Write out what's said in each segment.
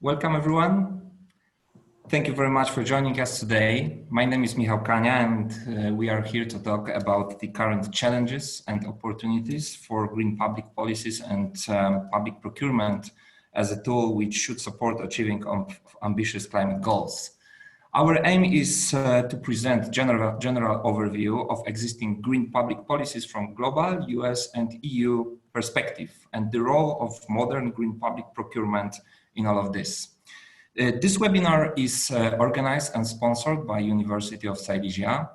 Welcome everyone. Thank you very much for joining us today. My name is Michał Kania and we are here to talk about the current challenges and opportunities for green public policies and public procurement as a tool which should support achieving ambitious climate goals. Our aim is to present general overview of existing green public policies from global, US and EU perspective and the role of modern green public procurement in all of this. This webinar is organized and sponsored by University of Silesia,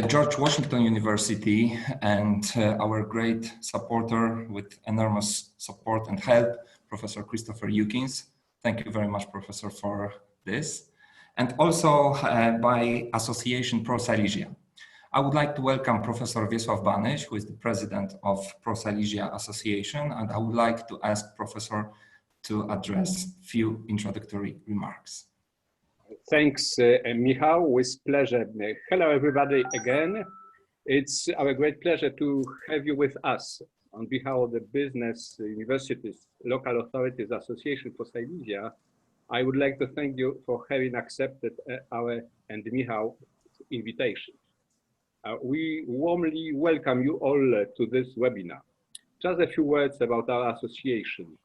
George Washington University, and our great supporter with enormous support and help, Professor Christopher Eukins. Thank you very much, Professor, for this. And also by Association Pro Silesia. I would like to welcome Professor Wiesław Banyś, who is the president of Pro Silesia Association, and I would like to ask Professor to address a few introductory remarks. Thanks, Michał, with pleasure. Hello, everybody, again. It's our great pleasure to have you with us. On behalf of the Business Universities Local Authorities Association for Silesia, I would like to thank you for having accepted our and Michał's invitation. We warmly welcome you all to this webinar. Just a few words about our association.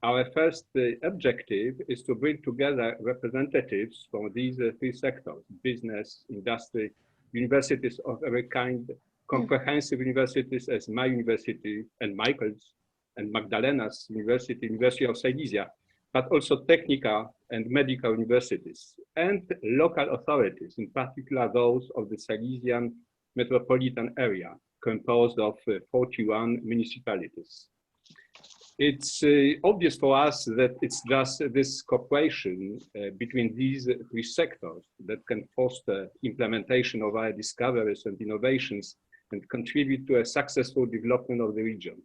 Our first objective is to bring together representatives from these three sectors: business, industry, universities of every kind, comprehensive universities as my university and Michael's and Magdalena's University, University of Silesia, but also technical and medical universities and local authorities, in particular those of the Silesian metropolitan area, composed of 41 municipalities. It's obvious for us that it's just this cooperation between these three sectors that can foster implementation of our discoveries and innovations and contribute to a successful development of the region.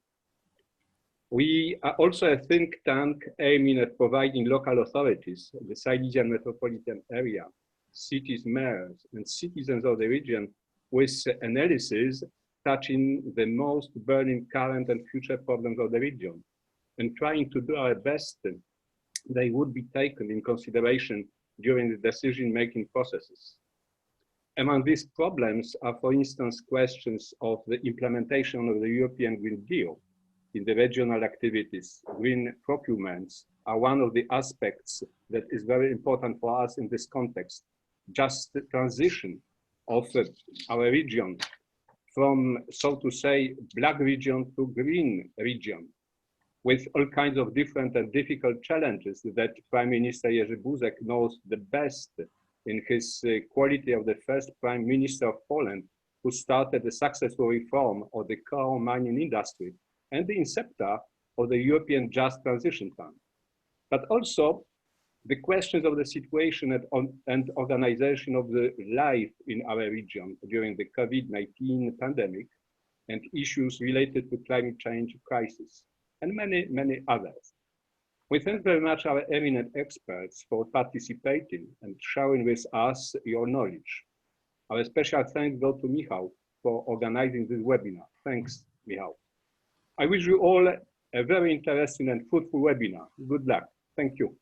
We are also a think tank aiming at providing local authorities, the Silesian metropolitan area, cities, mayors, and citizens of the region with analysis touching the most burning current and future problems of the region, and trying to do our best they would be taken in consideration during the decision-making processes. Among these problems are, for instance, questions of the implementation of the European Green Deal in the regional activities. Green procurements are one of the aspects that is very important for us in this context. Just the transition of our region from, so to say, black region to green region, with all kinds of different and difficult challenges that Prime Minister Jerzy Buzek knows the best in his quality of the first Prime Minister of Poland, who started the successful reform of the coal mining industry and the inceptor of the European Just Transition Fund. But also the questions of the situation and organization of the life in our region during the COVID-19 pandemic and issues related to climate change crisis, and many, many others. We thank very much our eminent experts for participating and sharing with us your knowledge. Our special thanks go to Michał for organizing this webinar. Thanks, Michał. I wish you all a very interesting and fruitful webinar. Good luck. Thank you.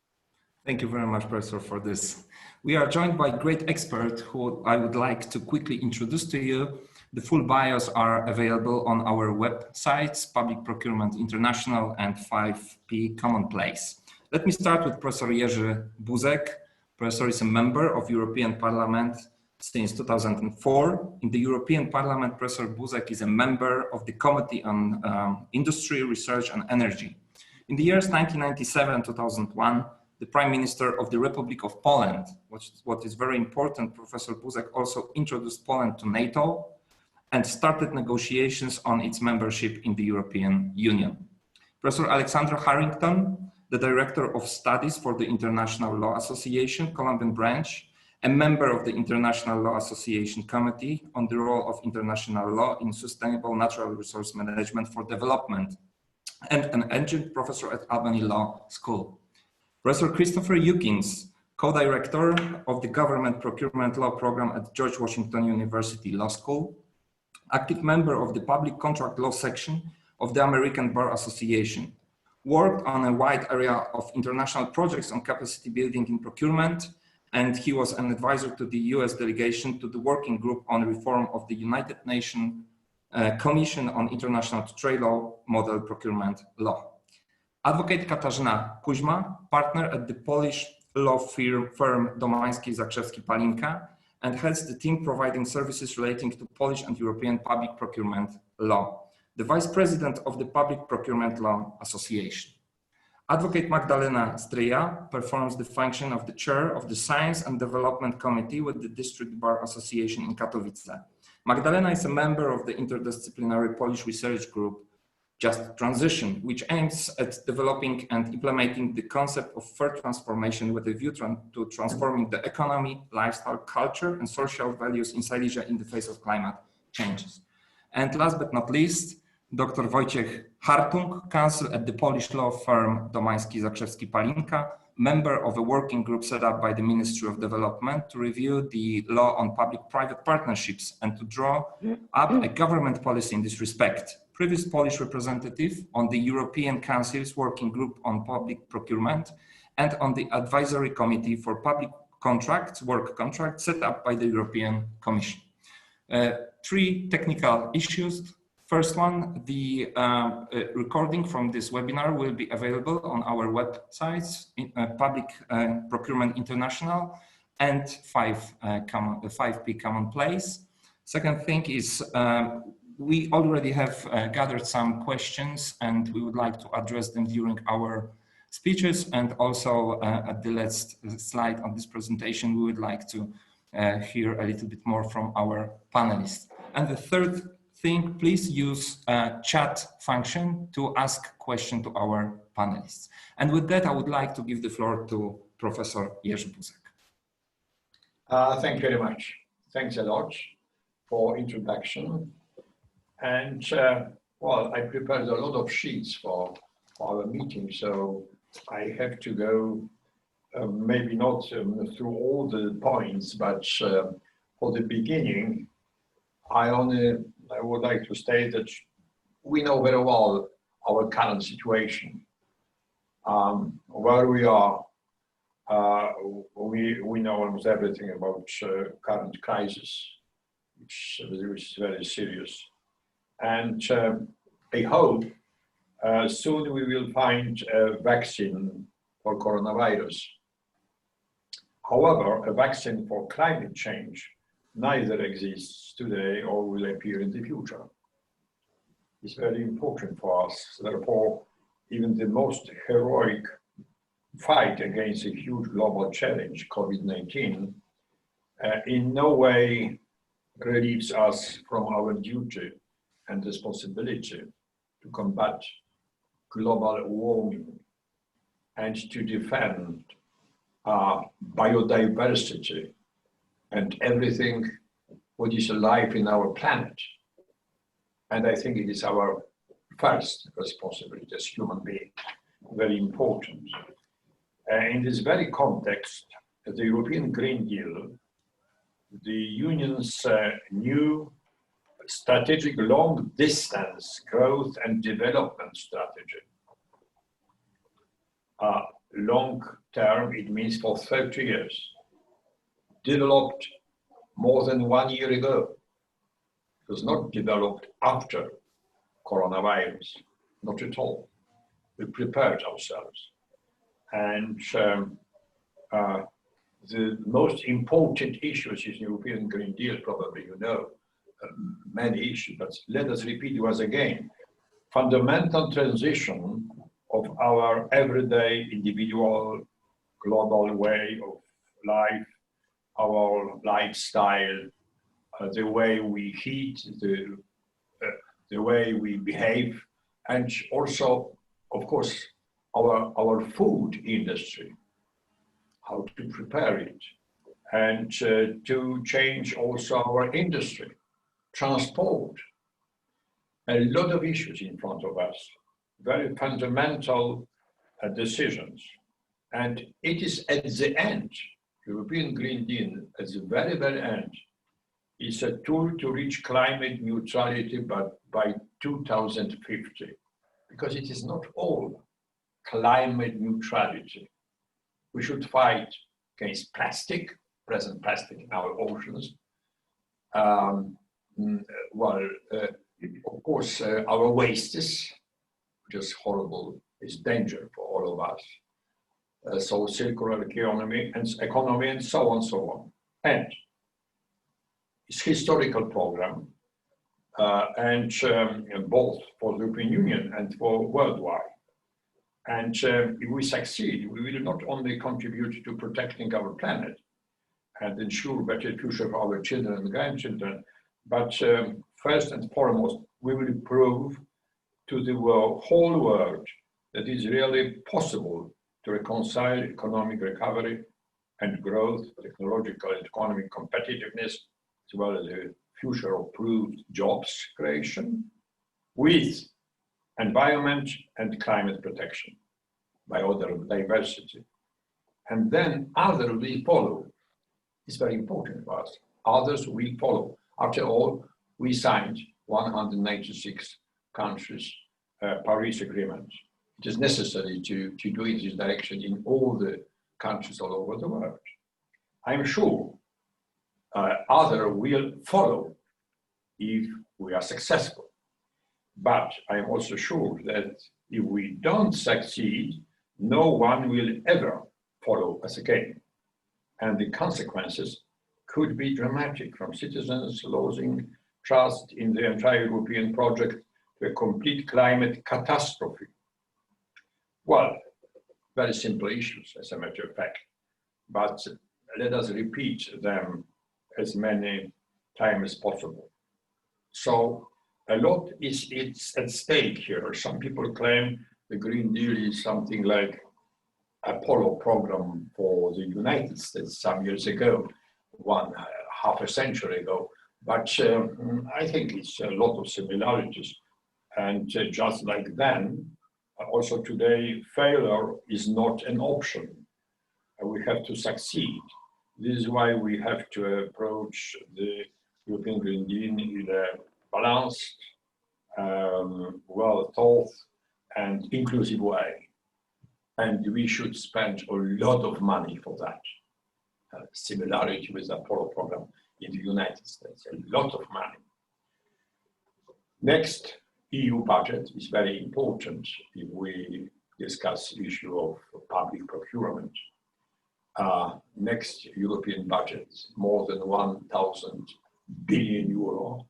Thank you very much, Professor, for this. We are joined by great experts who I would like to quickly introduce to you. The full bios are available on our websites, Public Procurement International and 5P Commonplace. Let me start with Professor Jerzy Buzek. Professor is a member of European Parliament since 2004. In the European Parliament, Professor Buzek is a member of the Committee on Industry, Research and Energy. In the years 1997-2001, the Prime Minister of the Republic of Poland, what is very important, Professor Buzek also introduced Poland to NATO and started negotiations on its membership in the European Union. Professor Alexandra Harrington, the Director of Studies for the International Law Association, Colombian branch, a member of the International Law Association Committee on the role of international law in sustainable natural resource management for development, and an adjunct professor at Albany Law School. Professor Christopher Eukins, co-director of the Government Procurement Law Program at George Washington University Law School, active member of the Public Contract Law section of the American Bar Association, worked on a wide area of international projects on capacity building in procurement, and he was an advisor to the US delegation to the working group on reform of the United Nations Commission on International Trade Law Model Procurement Law. Advocate Katarzyna Kuźma, partner at the Polish law firm Domański Zakrzewski Palinka, and heads the team providing services relating to Polish and European public procurement law, the vice president of the Public Procurement Law Association. Advocate Magdalena Stryja performs the function of the chair of the Science and Development Committee with the District Bar Association in Katowice. Magdalena is a member of the interdisciplinary Polish research group Just Transition, which aims at developing and implementing the concept of fair transformation with a view to transforming the economy, lifestyle, culture, and social values in Silesia in the face of climate changes. And last but not least, Dr. Wojciech Hartung, counsel at the Polish law firm Domański Zakrzewski Palinka, member of a working group set up by the Ministry of Development to review the law on public-private partnerships and to draw up a government policy in this respect. Previous Polish representative on the European Council's working group on public procurement and on the advisory committee for public contracts, work contracts set up by the European Commission. Three technical issues. First one, the recording from this webinar will be available on our websites, Public Procurement International and 5P Commonplace. Second thing is we already have gathered some questions and we would like to address them during our speeches, and also at the last slide on this presentation we would like to hear a little bit more from our panelists. And the third thing, please use chat function to ask question to our panelists. And with that, I would like to give the floor to Professor Jerzy Buzek. Thank you very much. Thanks a lot for introduction. And well, I prepared a lot of sheets for our meeting, so I have to go maybe not through all the points, but for the beginning, I would like to state that we know very well our current situation, where we are. We know almost everything about current crisis, which is very serious. And I hope soon we will find a vaccine for coronavirus. However, a vaccine for climate change neither exists today or will appear in the future. It's very important for us. Therefore, even the most heroic fight against a huge global challenge, COVID-19, in no way relieves us from our duty and responsibility to combat global warming and to defend biodiversity and everything what is alive in our planet. And I think it is our first responsibility as human beings, very important. In this very context, the European Green Deal, the Union's new strategic long-distance growth and development strategy. Long-term, it means for 30 years, developed more than 1 year ago. It was not developed after coronavirus, not at all. We prepared ourselves. And the most important issues in the European Green Deal, probably you know, many issues, but let us repeat once again. Fundamental transition of our everyday individual global way of life, our lifestyle, the way we heat, the way we behave, and also, of course, our food industry, how to prepare it, and to change also our industry, transport. A lot of issues in front of us, very fundamental decisions. And it is at the end, European Green Deal, at the very, very end, is a tool to reach climate neutrality by 2050, because it is not all climate neutrality. We should fight against plastic, present plastic in our oceans. Of course, our wastes, which is horrible, is danger for all of us. So circular economy and so on, so on. And it's historical program, and both for the European Union and for worldwide. And if we succeed, we will not only contribute to protecting our planet and ensure better future for our children and grandchildren, but first and foremost, we will prove to the whole world that it is really possible to reconcile economic recovery and growth, technological and economic competitiveness, as well as the future of proved jobs creation, with environment and climate protection, biodiversity. And then others will follow. It's very important for us. Others will follow. After all, we signed 196 countries Paris Agreement. It is necessary to do in this direction in all the countries all over the world. I'm sure others will follow if we are successful. But I'm also sure that if we don't succeed, no one will ever follow us again. And the consequences could be dramatic, from citizens losing trust in the entire European project to a complete climate catastrophe. Well, very simple issues, as a matter of fact, but let us repeat them as many times as possible. So a lot is at stake here. Some people claim the Green Deal is something like Apollo program for the United States some years ago, half a century ago. But I think it's a lot of similarities. And just like then, also today, failure is not an option. We have to succeed. This is why we have to approach the European Green Deal in a balanced, well-thought and inclusive way. And we should spend a lot of money for that. Similarity with the Apollo program in the United States, a lot of money. Next, EU budget is very important if we discuss the issue of public procurement. Next European budget, more than 1,000 billion euro,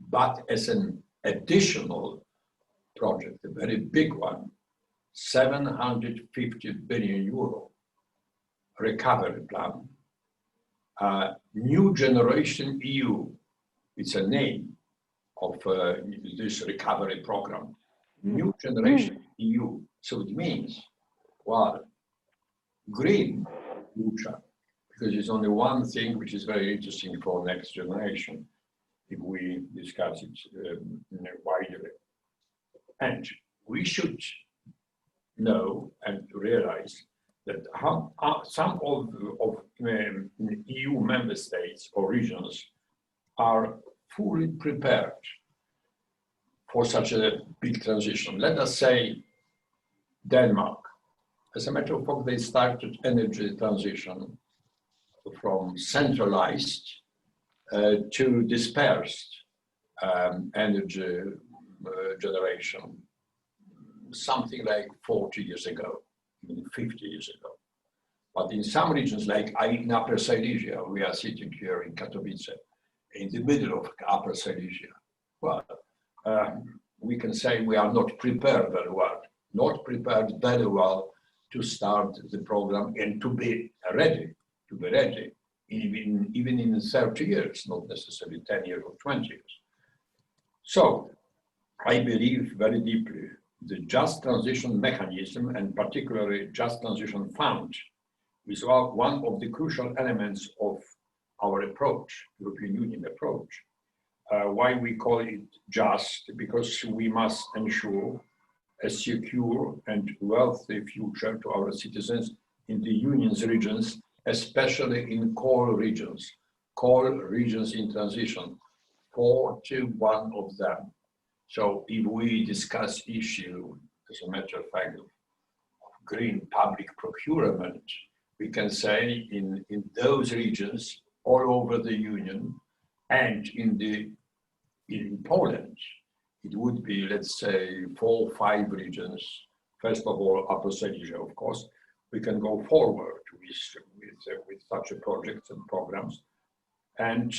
but as an additional project, a very big one, 750 billion euro recovery plan. New Generation EU, it's a name of this recovery program. New Generation EU, so it means, well, green future, because it's only one thing which is very interesting for next generation, if we discuss it widely. And we should know and realize that some of EU member states or regions are fully prepared for such a big transition. Let us say Denmark. As a matter of fact, they started energy transition from centralized to dispersed energy generation, something like 40 years ago, even 50 years ago. But in some regions, like in Upper Silesia, we are sitting here in Katowice, in the middle of Upper Silesia. Well, we can say we are not prepared very well, to start the program and to be ready, even in 30 years, not necessarily 10 years or 20 years. So I believe very deeply the just transition mechanism, and particularly just transition fund, is one of the crucial elements of our approach, European Union approach. Why we call it just? Because we must ensure a secure and wealthy future to our citizens in the Union's regions, especially in coal regions in transition, 41 of them. So if we discuss issue, as a matter of fact, green public procurement, we can say in those regions all over the Union and in Poland, it would be, let's say, 4 or 5 regions. First of all, Upper Silesia, of course. We can go forward with such a projects and programs. And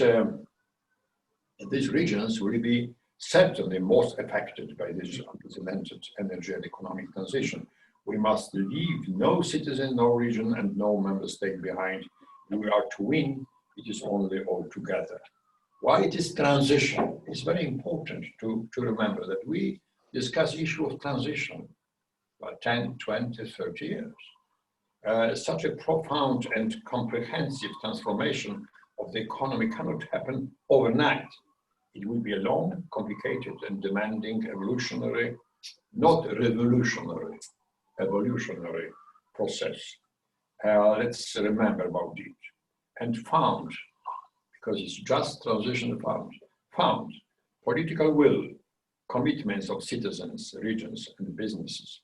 these regions will be certainly most affected by this unprecedented energy and economic transition. We must leave no citizen, no region, and no member state behind. We are to win. It is only all together. Why it is transition? It's very important to remember that we discuss issue of transition for 10, 20, 30 years. Such a profound and comprehensive transformation of the economy cannot happen overnight. It will be a long, complicated, and demanding evolutionary, not revolutionary, evolutionary process. Let's remember about it. And found, because it's just transition found political will, commitments of citizens, regions, and businesses,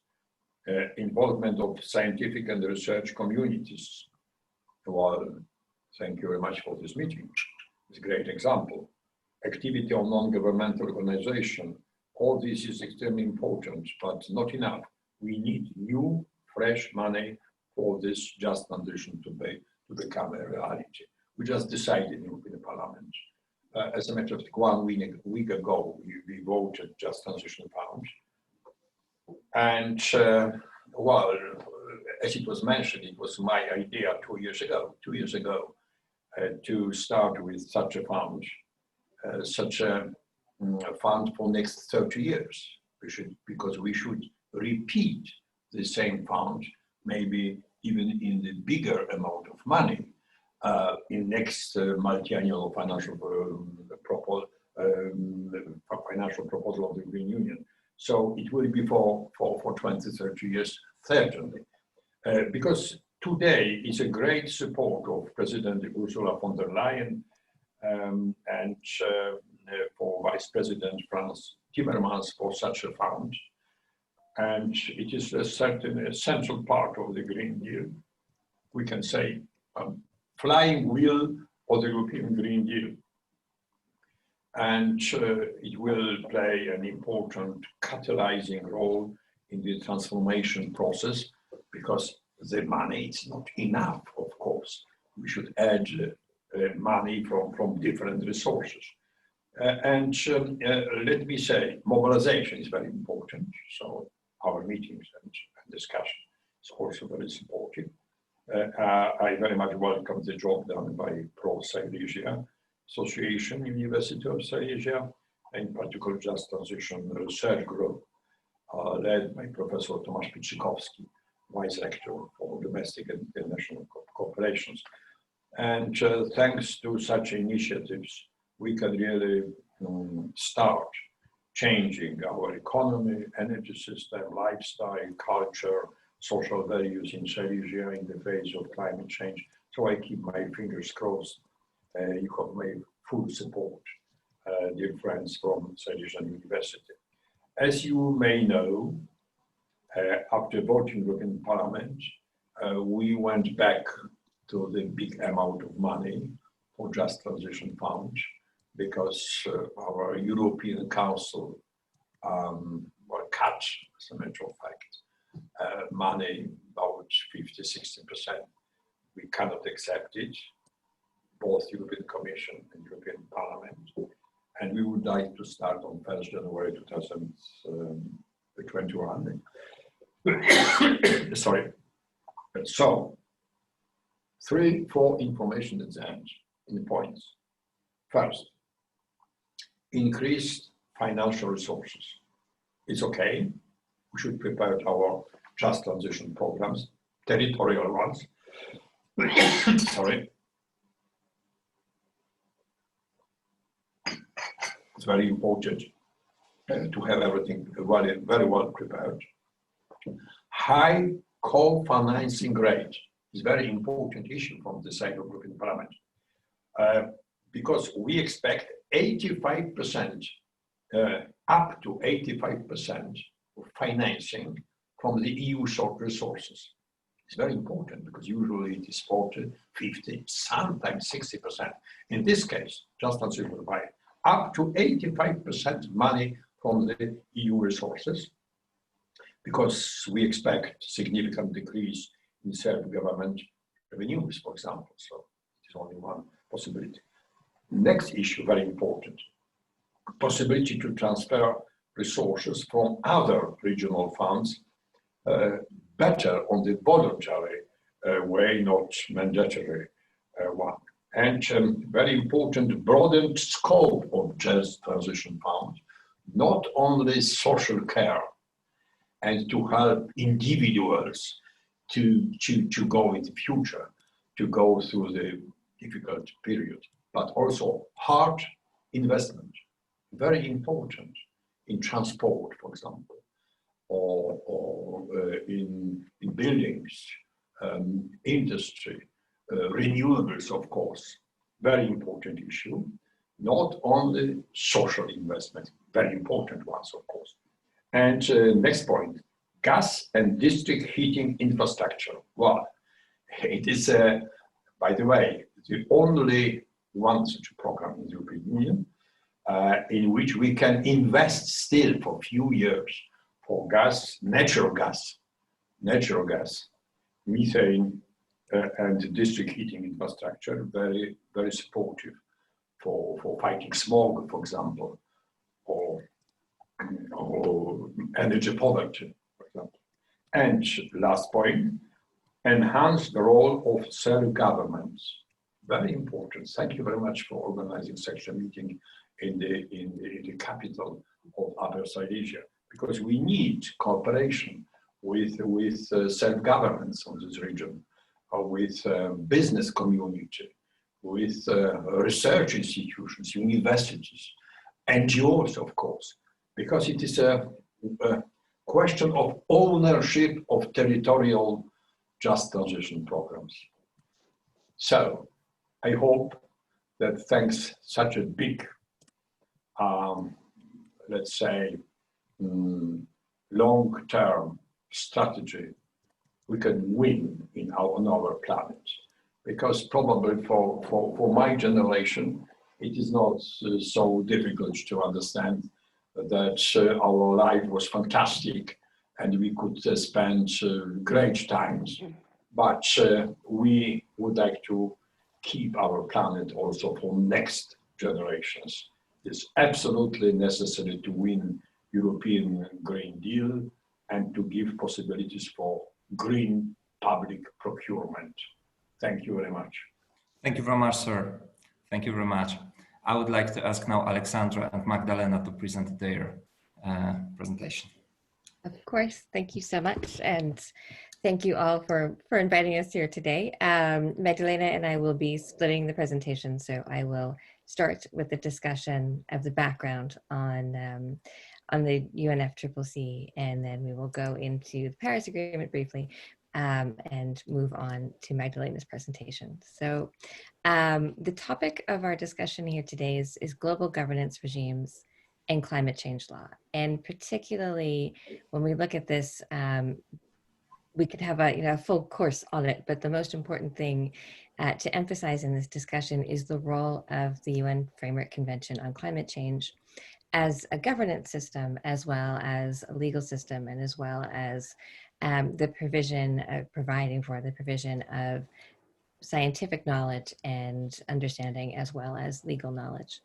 involvement of scientific and research communities. Well, thank you very much for this meeting. It's a great example. Activity of non-governmental organization. All this is extremely important, but not enough. We need new, fresh money for this just transition to become a reality. We just decided in the European Parliament. As a matter of fact, 1 week ago, we voted just transition fund. And well, as it was mentioned, it was my idea 2 years ago, to start with such a fund, fund for next 30 years. Because we should repeat the same fund, maybe even in the bigger amount of money in next multi-annual financial proposal of the Green Union. So it will be for 20, 30 years, certainly. Because today is a great support of President Ursula von der Leyen and for Vice President Franz Timmermans for such a fund. And it is a certain essential part of the Green Deal. We can say flying wheel of the European Green Deal. And it will play an important catalyzing role in the transformation process, because the money is not enough, of course. We should add money from different resources. And let me say, mobilization is very important. So our meetings and discussion is also very supportive. I very much welcome the job done by Pro Silesia Association, University of Silesia, in particular Just Transition Research Group, led by Professor Tomasz Pietrzykowski, Vice Rector for Domestic and International Cooperations. And thanks to such initiatives, we can really start changing our economy, energy system, lifestyle, culture, social values in Silesia in the face of climate change. So I keep my fingers crossed. You have my full support, dear friends from Silesian University. As you may know, after voting in Parliament, we went back to the big amount of money for Just Transition Fund, because our European Council were cut, as a matter of fact, money about 50–60%. We cannot accept it, both European Commission and European Parliament, and we would like to start on 1st January 2021. Sorry. So, 3–4 information at the end, in the points. First, increased financial resources. It's okay. We should prepare our just transition programs, territorial ones. Sorry. It's very important to have everything very well prepared. High co-financing rate is a very important issue from the side of European Parliament, because we expect 85%, up to 85% of financing from the EU resources. It's very important because usually it is 40, 50, sometimes 60%. In this case, just as you buy up to 85% money from the EU resources, because we expect significant decrease in self-government revenues, for example. So it is only one possibility. Next issue, very important, possibility to transfer resources from other regional funds better on the voluntary way, not mandatory one. And very important, broadened scope of Just Transition Fund, not only social care and to help individuals to go in the future, to go through the difficult period, but also hard investment, very important in transport, for example, or in buildings, industry, renewables, of course, very important issue. Not only social investment, very important ones, of course. And next point, gas and district heating infrastructure. Well, it is, by the way, the only one such program in the European Union in which we can invest still for a few years for gas, natural gas, methane, and district heating infrastructure, very, very supportive for fighting smog, for example, or energy poverty, for example. And last point, enhance the role of self-governments. Very important. Thank you very much for organizing such a meeting in the capital of Upper Silesia, because we need cooperation with self-governments of this region, with business community, with research institutions, universities, NGOs, of course, because it is a question of ownership of territorial just transition programs. So I hope that thanks such a big, let's say, long-term strategy, we can win on our planet. Because probably for my generation, it is not so difficult to understand that our life was fantastic and we could spend great times. But we would like to keep our planet also for next generations. It's absolutely necessary to win European Green Deal and to give possibilities for green public procurement. Thank you very much. Thank you very much, sir. Thank you very much. I would like to ask now Alexandra and Magdalena to present their presentation. Of course, thank you so much. And thank you all for inviting us here today. Magdalena and I will be splitting the presentation, so I will start with the discussion of the background on the UNFCCC, and then we will go into the Paris Agreement briefly, and move on to Magdalena's presentation. So the topic of our discussion here today is global governance regimes and climate change law. And particularly when we look at this, we could have a full course on it, but the most important thing to emphasize in this discussion is the role of the UN Framework Convention on Climate Change as a governance system, as well as a legal system, and as well as the provision of providing for the provision of scientific knowledge and understanding, as well as legal knowledge.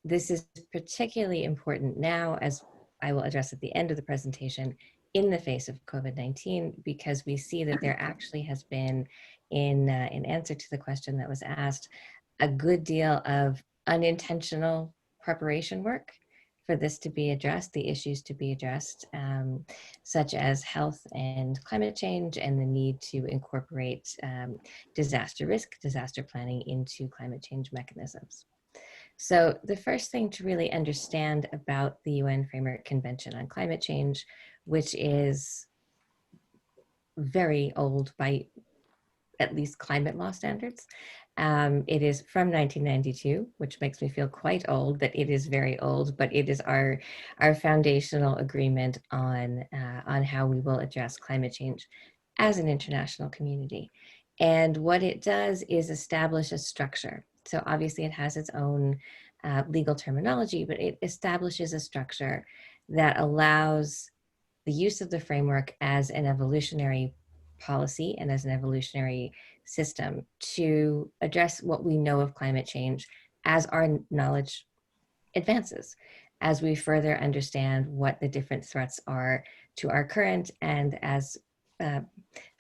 This is particularly important now, as I will address at the end of the presentation, in the face of COVID-19, because we see that there actually has been, in answer to the question that was asked, a good deal of unintentional preparation work for this to be addressed, the issues to be addressed, such as health and climate change, and the need to incorporate disaster risk, disaster planning into climate change mechanisms. So the first thing to really understand about the UN Framework Convention on Climate Change, which is very old by at least climate law standards, It is from 1992, which makes me feel quite old that it is very old, but it is our foundational agreement on how we will address climate change as an international community. And what it does is establish a structure. So obviously it has its own legal terminology, but it establishes a structure that allows the use of the framework as an evolutionary policy and as an evolutionary system to address what we know of climate change as our knowledge advances, as we further understand what the different threats are to our current and, as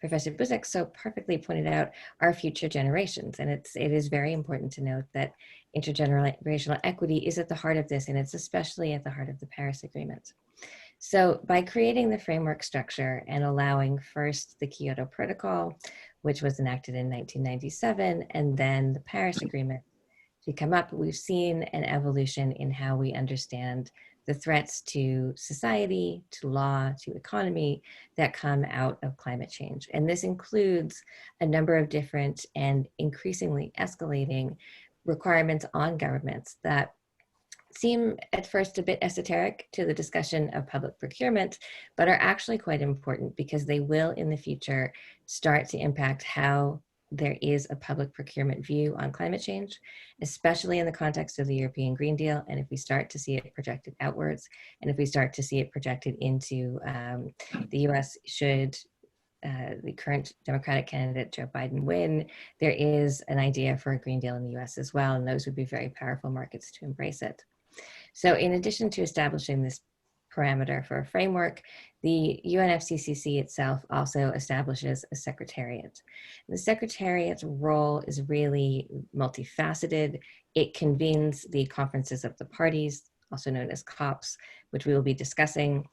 Professor Buzek so perfectly pointed out, our future generations. And it is very important to note that intergenerational equity is at the heart of this, and it's especially at the heart of the Paris Agreement. So by creating the framework structure and allowing first the Kyoto Protocol, which was enacted in 1997, and then the Paris Agreement to come up, we've seen an evolution in how we understand the threats to society, to law, to economy that come out of climate change. And this includes a number of different and increasingly escalating requirements on governments that seem at first a bit esoteric to the discussion of public procurement, but are actually quite important because they will in the future start to impact how there is a public procurement view on climate change, especially in the context of the European Green Deal. And if we start to see it projected outwards, and if we start to see it projected into the US, should the current Democratic candidate, Joe Biden, win, there is an idea for a Green Deal in the US as well, and those would be very powerful markets to embrace it. So in addition to establishing this parameter for a framework, the UNFCCC itself also establishes a secretariat. The secretariat's role is really multifaceted. It convenes the conferences of the parties, also known as COPs, which we will be discussing.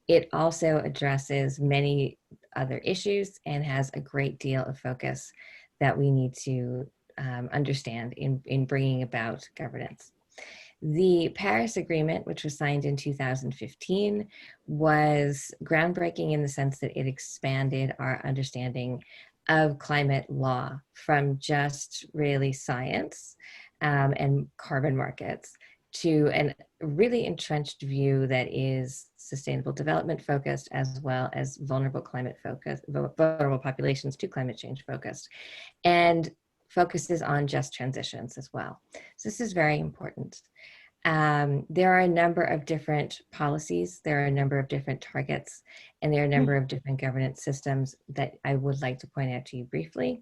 It also addresses many other issues and has a great deal of focus that we need to understand in bringing about governance. The Paris Agreement, which was signed in 2015, was groundbreaking in the sense that it expanded our understanding of climate law from just really science and carbon markets to a really entrenched view that is sustainable development focused, as well as vulnerable populations to climate change focused, and focuses on just transitions as well. So this is very important. There are a number of different policies, there are a number of different targets, and there are a number of different governance systems that I would like to point out to you briefly.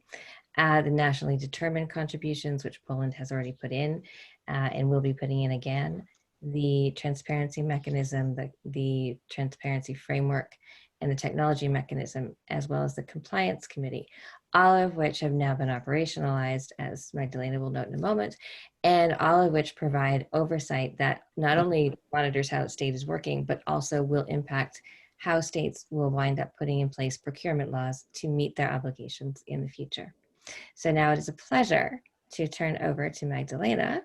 The nationally determined contributions, which Poland has already put in and will be putting in again, the transparency mechanism, the transparency framework, and the technology mechanism, as well as the compliance committee, all of which have now been operationalized, as Magdalena will note in a moment, and all of which provide oversight that not only monitors how the state is working, but also will impact how states will wind up putting in place procurement laws to meet their obligations in the future. So now it is a pleasure to turn over to Magdalena.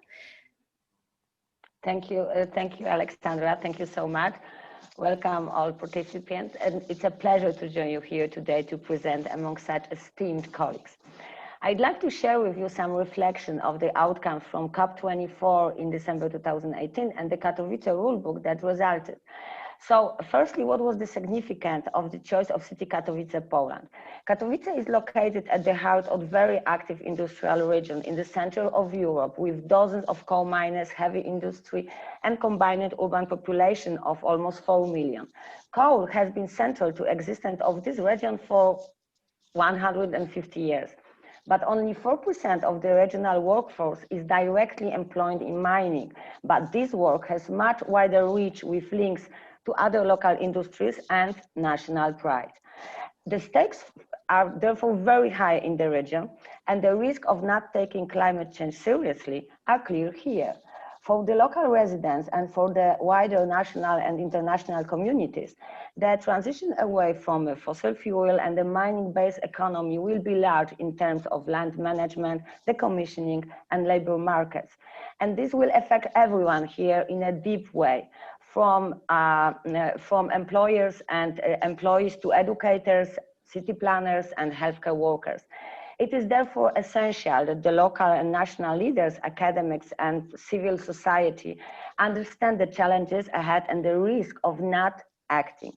Thank you, Alexandra. Thank you so much. Welcome all participants, and it's a pleasure to join you here today to present among such esteemed colleagues. I'd like to share with you some reflection of the outcomes from COP24 in December 2018 and the Katowice rulebook that resulted. So firstly, what was the significance of the choice of city Katowice, Poland? Katowice is located at the heart of a very active industrial region in the center of Europe, with dozens of coal miners, heavy industry, and combined urban population of almost 4 million. Coal has been central to existence of this region for 150 years. But only 4% of the regional workforce is directly employed in mining. But this work has much wider reach with links to other local industries and national pride. The stakes are therefore very high in the region, and the risk of not taking climate change seriously are clear here. For the local residents and for the wider national and international communities, the transition away from a fossil fuel and a mining-based economy will be large in terms of land management, decommissioning, and labor markets. And this will affect everyone here in a deep way, from employers and employees to educators, city planners, and healthcare workers. It is therefore essential that the local and national leaders, academics, and civil society understand the challenges ahead and the risk of not acting.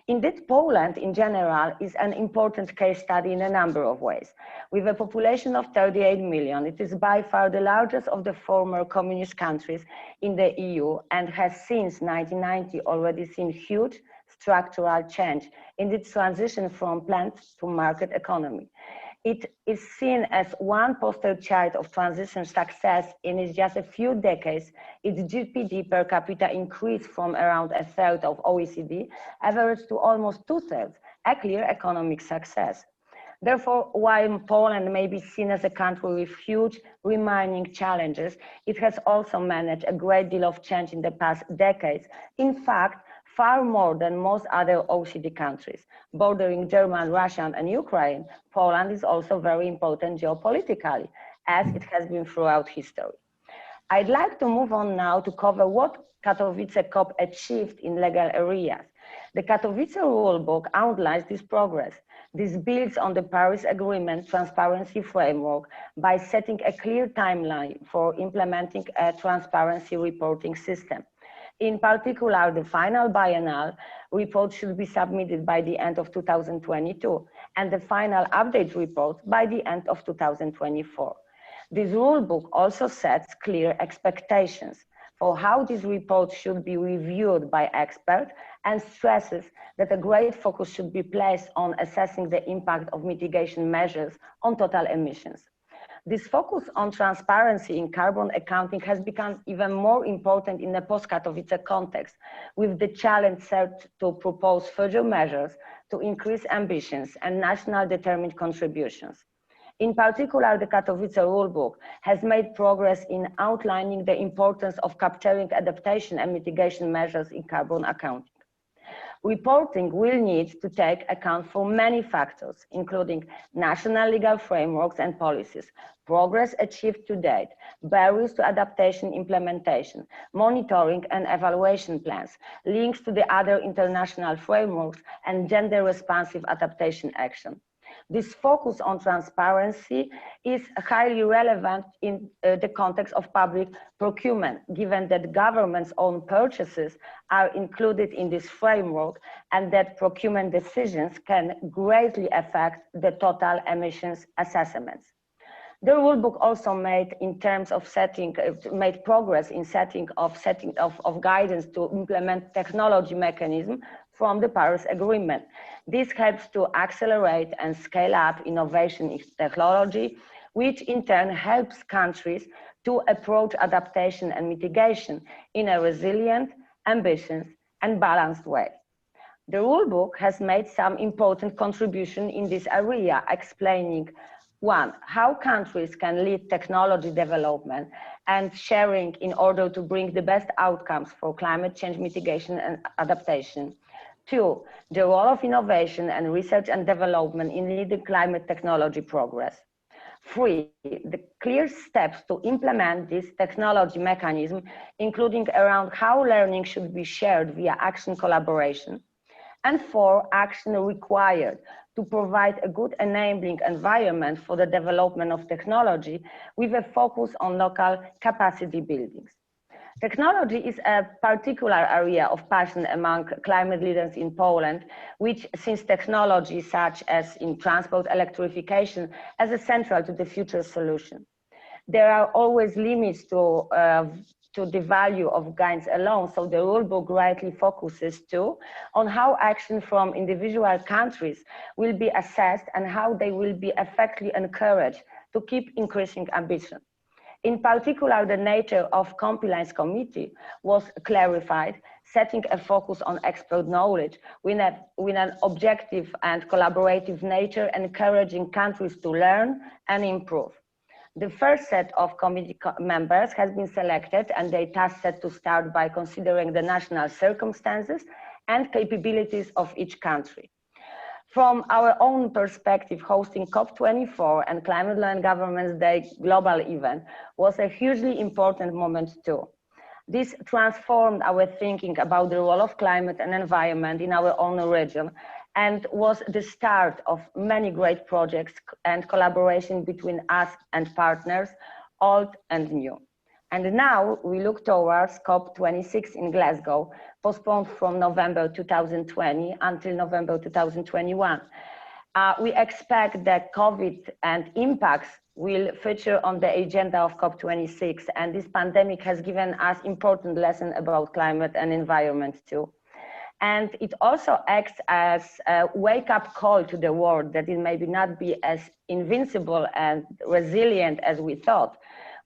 Indeed, Poland in general is an important case study in a number of ways. With a population of 38 million, it is by far the largest of the former communist countries in the EU and has since 1990 already seen huge structural change in its transition from planned to market economy. It is seen as one poster child of transition success in just a few decades. Its GDP per capita increased from around a third of OECD average to almost 2/3, a clear economic success. Therefore, while Poland may be seen as a country with huge remaining challenges, it has also managed a great deal of change in the past decades. In fact, far more than most other OECD countries. Bordering Germany, Russia, and Ukraine, Poland is also very important geopolitically, as it has been throughout history. I'd like to move on now to cover what Katowice COP achieved in legal areas. The Katowice rulebook outlines this progress. This builds on the Paris Agreement transparency framework by setting a clear timeline for implementing a transparency reporting system. In particular, the final biennial report should be submitted by the end of 2022 and the final update report by the end of 2024. This rulebook also sets clear expectations for how this report should be reviewed by experts and stresses that a great focus should be placed on assessing the impact of mitigation measures on total emissions. This focus on transparency in carbon accounting has become even more important in the post-Katowice context, with the challenge set to propose further measures to increase ambitions and national determined contributions. In particular, the Katowice rulebook has made progress in outlining the importance of capturing adaptation and mitigation measures in carbon accounting. Reporting will need to take account for many factors, including national legal frameworks and policies, progress achieved to date, barriers to adaptation implementation, monitoring and evaluation plans, links to the other international frameworks, and gender-responsive adaptation action. This focus on transparency is highly relevant in the context of public procurement, given that governments' own purchases are included in this framework and that procurement decisions can greatly affect the total emissions assessments. The rulebook also made progress in setting of guidance to implement technology mechanism from the Paris Agreement. This helps to accelerate and scale up innovation in technology, which in turn helps countries to approach adaptation and mitigation in a resilient, ambitious, and balanced way. The rulebook has made some important contribution in this area, explaining one, how countries can lead technology development and sharing in order to bring the best outcomes for climate change mitigation and adaptation. Two, the role of innovation and research and development in leading climate technology progress. Three, the clear steps to implement this technology mechanism, including around how learning should be shared via action collaboration. And four, action required to provide a good enabling environment for the development of technology with a focus on local capacity buildings. Technology is a particular area of passion among climate leaders in Poland, which sees technology such as in transport electrification as essential to the future solution. There are always limits to the value of gains alone, so the rulebook rightly focuses too on how action from individual countries will be assessed and how they will be effectively encouraged to keep increasing ambition. In particular, the nature of compliance committee was clarified, setting a focus on expert knowledge with an objective and collaborative nature, encouraging countries to learn and improve. The first set of committee members has been selected, and they task set to start by considering the national circumstances and capabilities of each country. From our own perspective, hosting COP24 and Climate Law and Governance Day global event was a hugely important moment too. This transformed our thinking about the role of climate and environment in our own region and was the start of many great projects and collaboration between us and partners, old and new. And now we look towards COP26 in Glasgow, postponed from November 2020 until November 2021. We expect that COVID and impacts will feature on the agenda of COP26, and this pandemic has given us important lessons about climate and environment too. And it also acts as a wake-up call to the world that it maybe not be as invincible and resilient as we thought,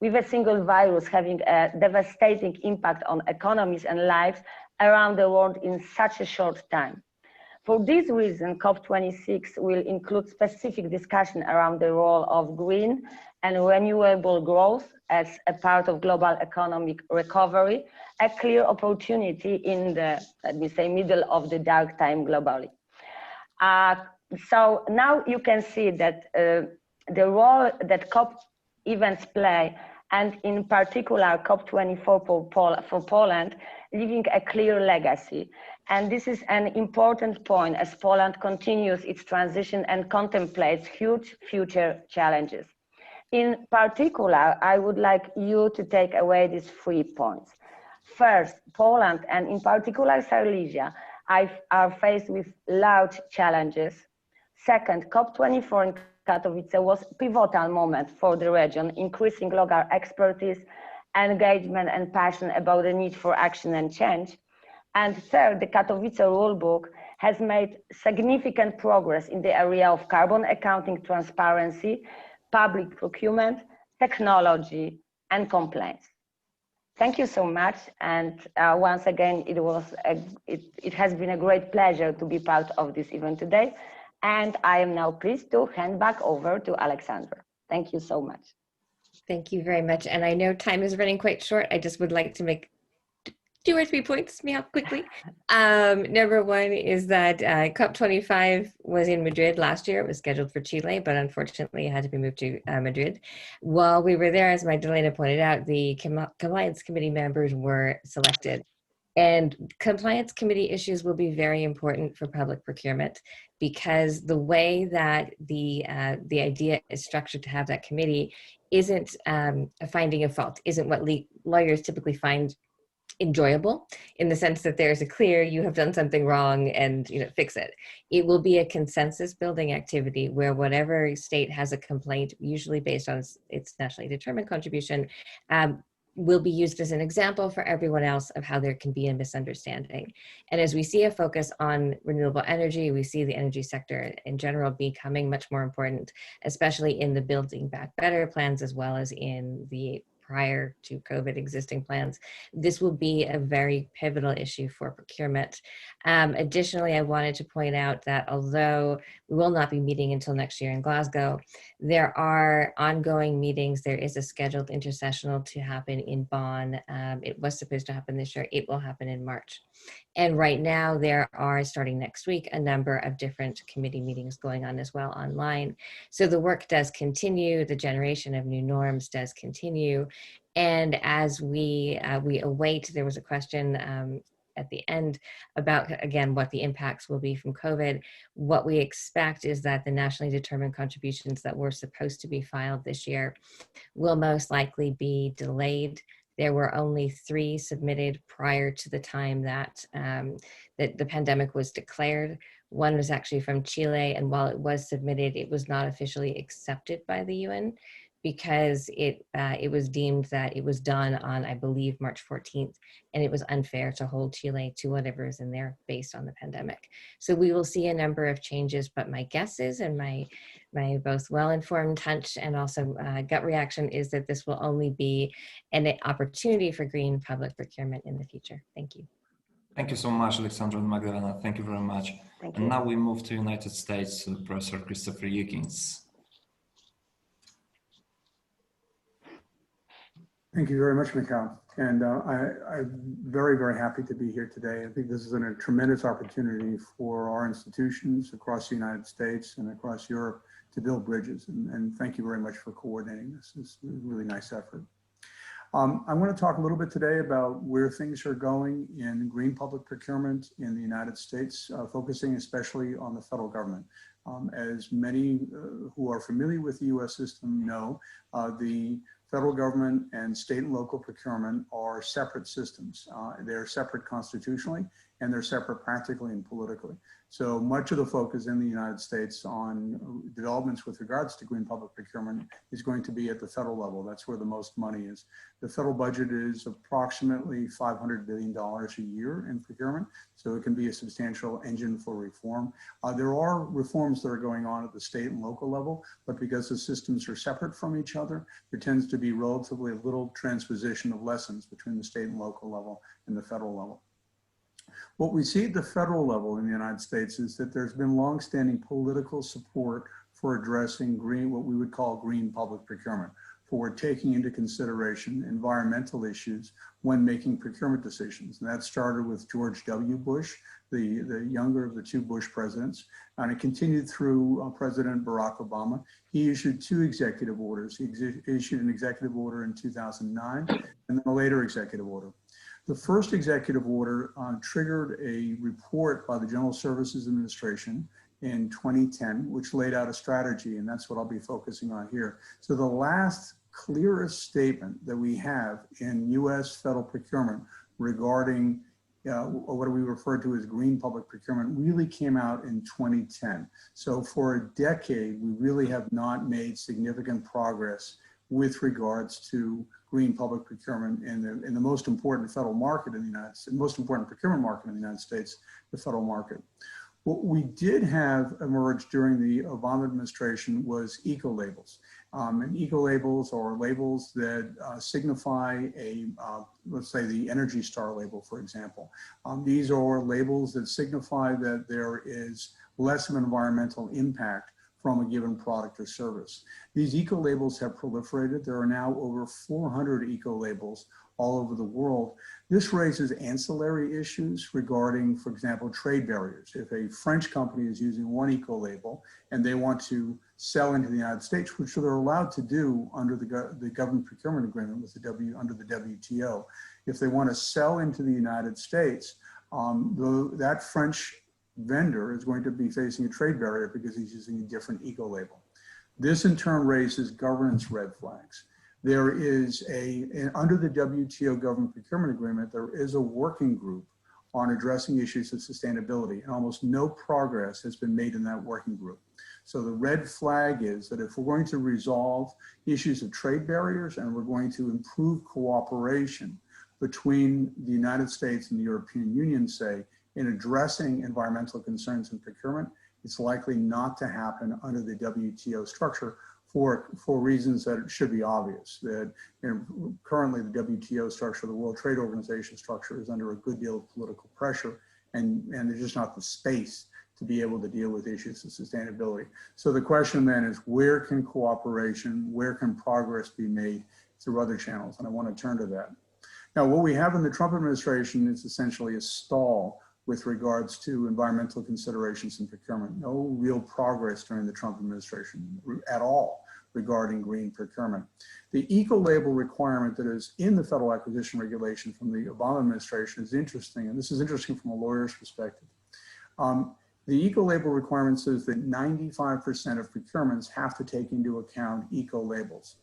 with a single virus having a devastating impact on economies and lives around the world in such a short time. For this reason, COP26 will include specific discussion around the role of green and renewable growth as a part of global economic recovery, a clear opportunity in the, let me say, middle of the dark time globally. So now you can see that the role that COP events play, and in particular COP24 for Poland, leaving a clear legacy. And this is an important point as Poland continues its transition and contemplates huge future challenges. In particular, I would like you to take away these 3 points. First, Poland, and in particular Silesia, are faced with large challenges. Second, COP24 in Katowice was a pivotal moment for the region, increasing local expertise, engagement, and passion about the need for action and change. And third, the Katowice rulebook has made significant progress in the area of carbon accounting, transparency, public procurement, technology, and compliance. Thank you so much. And once again, it has been a great pleasure to be part of this event today. And I am now pleased to hand back over to Alexandra. Thank you so much. Thank you very much. And I know time is running quite short. I just would like to make 2 or 3 points, quickly. Number one is that COP25 was in Madrid last year. It was scheduled for Chile, but unfortunately it had to be moved to Madrid. While we were there, as Magdalena pointed out, the compliance committee members were selected. And compliance committee issues will be very important for public procurement, because the way that the idea is structured to have that committee isn't a finding of fault, isn't what lawyers typically find enjoyable, in the sense that there's a clear, you have done something wrong and fix it. It will be a consensus building activity where whatever state has a complaint, usually based on its nationally determined contribution, will be used as an example for everyone else of how there can be a misunderstanding. And as we see a focus on renewable energy, we see the energy sector in general becoming much more important, especially in the Building Back Better plans, as well as in the prior to COVID existing plans. This will be a very pivotal issue for procurement. Additionally, I wanted to point out that although we will not be meeting until next year in Glasgow, there are ongoing meetings. There is a scheduled intersessional to happen in Bonn. It was supposed to happen this year. It will happen in March. And right now there are, starting next week, a number of different committee meetings going on as well online. So the work does continue, the generation of new norms does continue. And as we await, there was a question at the end about, again, what the impacts will be from COVID. What we expect is that the nationally determined contributions that were supposed to be filed this year will most likely be delayed. There were only 3 submitted prior to the time that, that the pandemic was declared. One was actually from Chile, and while it was submitted, it was not officially accepted by the UN because it was deemed that it was done on, I believe, March 14th, and it was unfair to hold Chile to whatever is in there based on the pandemic. So we will see a number of changes, but my guess is, and my both well-informed hunch and also gut reaction is that this will only be an opportunity for green public procurement in the future. Thank you. Thank you so much, Alexandra and Magdalena. Thank you very much. Thank you. And now we move to United States, Professor Christopher Eukins. Thank you very much, Mikhail. And I'm very, very happy to be here today. I think this is a tremendous opportunity for our institutions across the United States and across Europe to build bridges. And thank you very much for coordinating this. It's a really nice effort. I want to talk a little bit today about where things are going in green public procurement in the United States, focusing especially on the federal government. As many who are familiar with the US system know, the federal government and state and local procurement are separate systems. They're separate constitutionally and they're separate practically and politically. So much of the focus in the United States on developments with regards to green public procurement is going to be at the federal level. That's where the most money is. The federal budget is approximately $500 billion a year in procurement, so it can be a substantial engine for reform. There are reforms that are going on at the state and local level, but because the systems are separate from each other, there tends to be relatively little transposition of lessons between the state and local level and the federal level. What we see at the federal level in the United States is that there's been longstanding political support for addressing green, what we would call green public procurement, for taking into consideration environmental issues when making procurement decisions. And that started with George W. Bush, the younger of the two Bush presidents, and it continued through President Barack Obama. He issued two executive orders. He issued an executive order in 2009 and then a later executive order. The first executive order triggered a report by the General Services Administration in 2010, which laid out a strategy, and that's what I'll be focusing on here. So the last clearest statement that we have in US federal procurement regarding what we refer to as green public procurement really came out in 2010. So for a decade, we really have not made significant progress with regards to green public procurement in the most important federal market in the United States, most important procurement market in the United States, the federal market. What we did have emerge during the Obama administration was eco-labels. And eco-labels are labels that signify let's say the Energy Star label, for example. These are labels that signify that there is less of an environmental impact from a given product or service. These eco-labels have proliferated. There are now over 400 eco-labels all over the world. This raises ancillary issues regarding, for example, trade barriers. If a French company is using one eco-label and they want to sell into the United States, which they're allowed to do under the government procurement agreement with under the WTO, if they want to sell into the United States, that French vendor is going to be facing a trade barrier because he's using a different eco-label. This in turn raises governance red flags. There is under the WTO government procurement agreement, there is a working group on addressing issues of sustainability, and almost no progress has been made in that working group. So the red flag is that if we're going to resolve issues of trade barriers and we're going to improve cooperation between the United States and the European Union, say, in addressing environmental concerns in procurement, it's likely not to happen under the WTO structure for reasons that should be obvious. That currently the WTO structure, the World Trade Organization structure, is under a good deal of political pressure, and there's just not the space to be able to deal with issues of sustainability. So the question then is, where can cooperation, where can progress be made through other channels? And I want to turn to that. Now, what we have in the Trump administration is essentially a stall with regards to environmental considerations in procurement. No real progress during the Trump administration at all regarding green procurement. The eco-label requirement that is in the Federal Acquisition Regulation from the Obama administration is interesting, and this is interesting from a lawyer's perspective. The eco-label requirement says that 95% of procurements have to take into account eco-labels.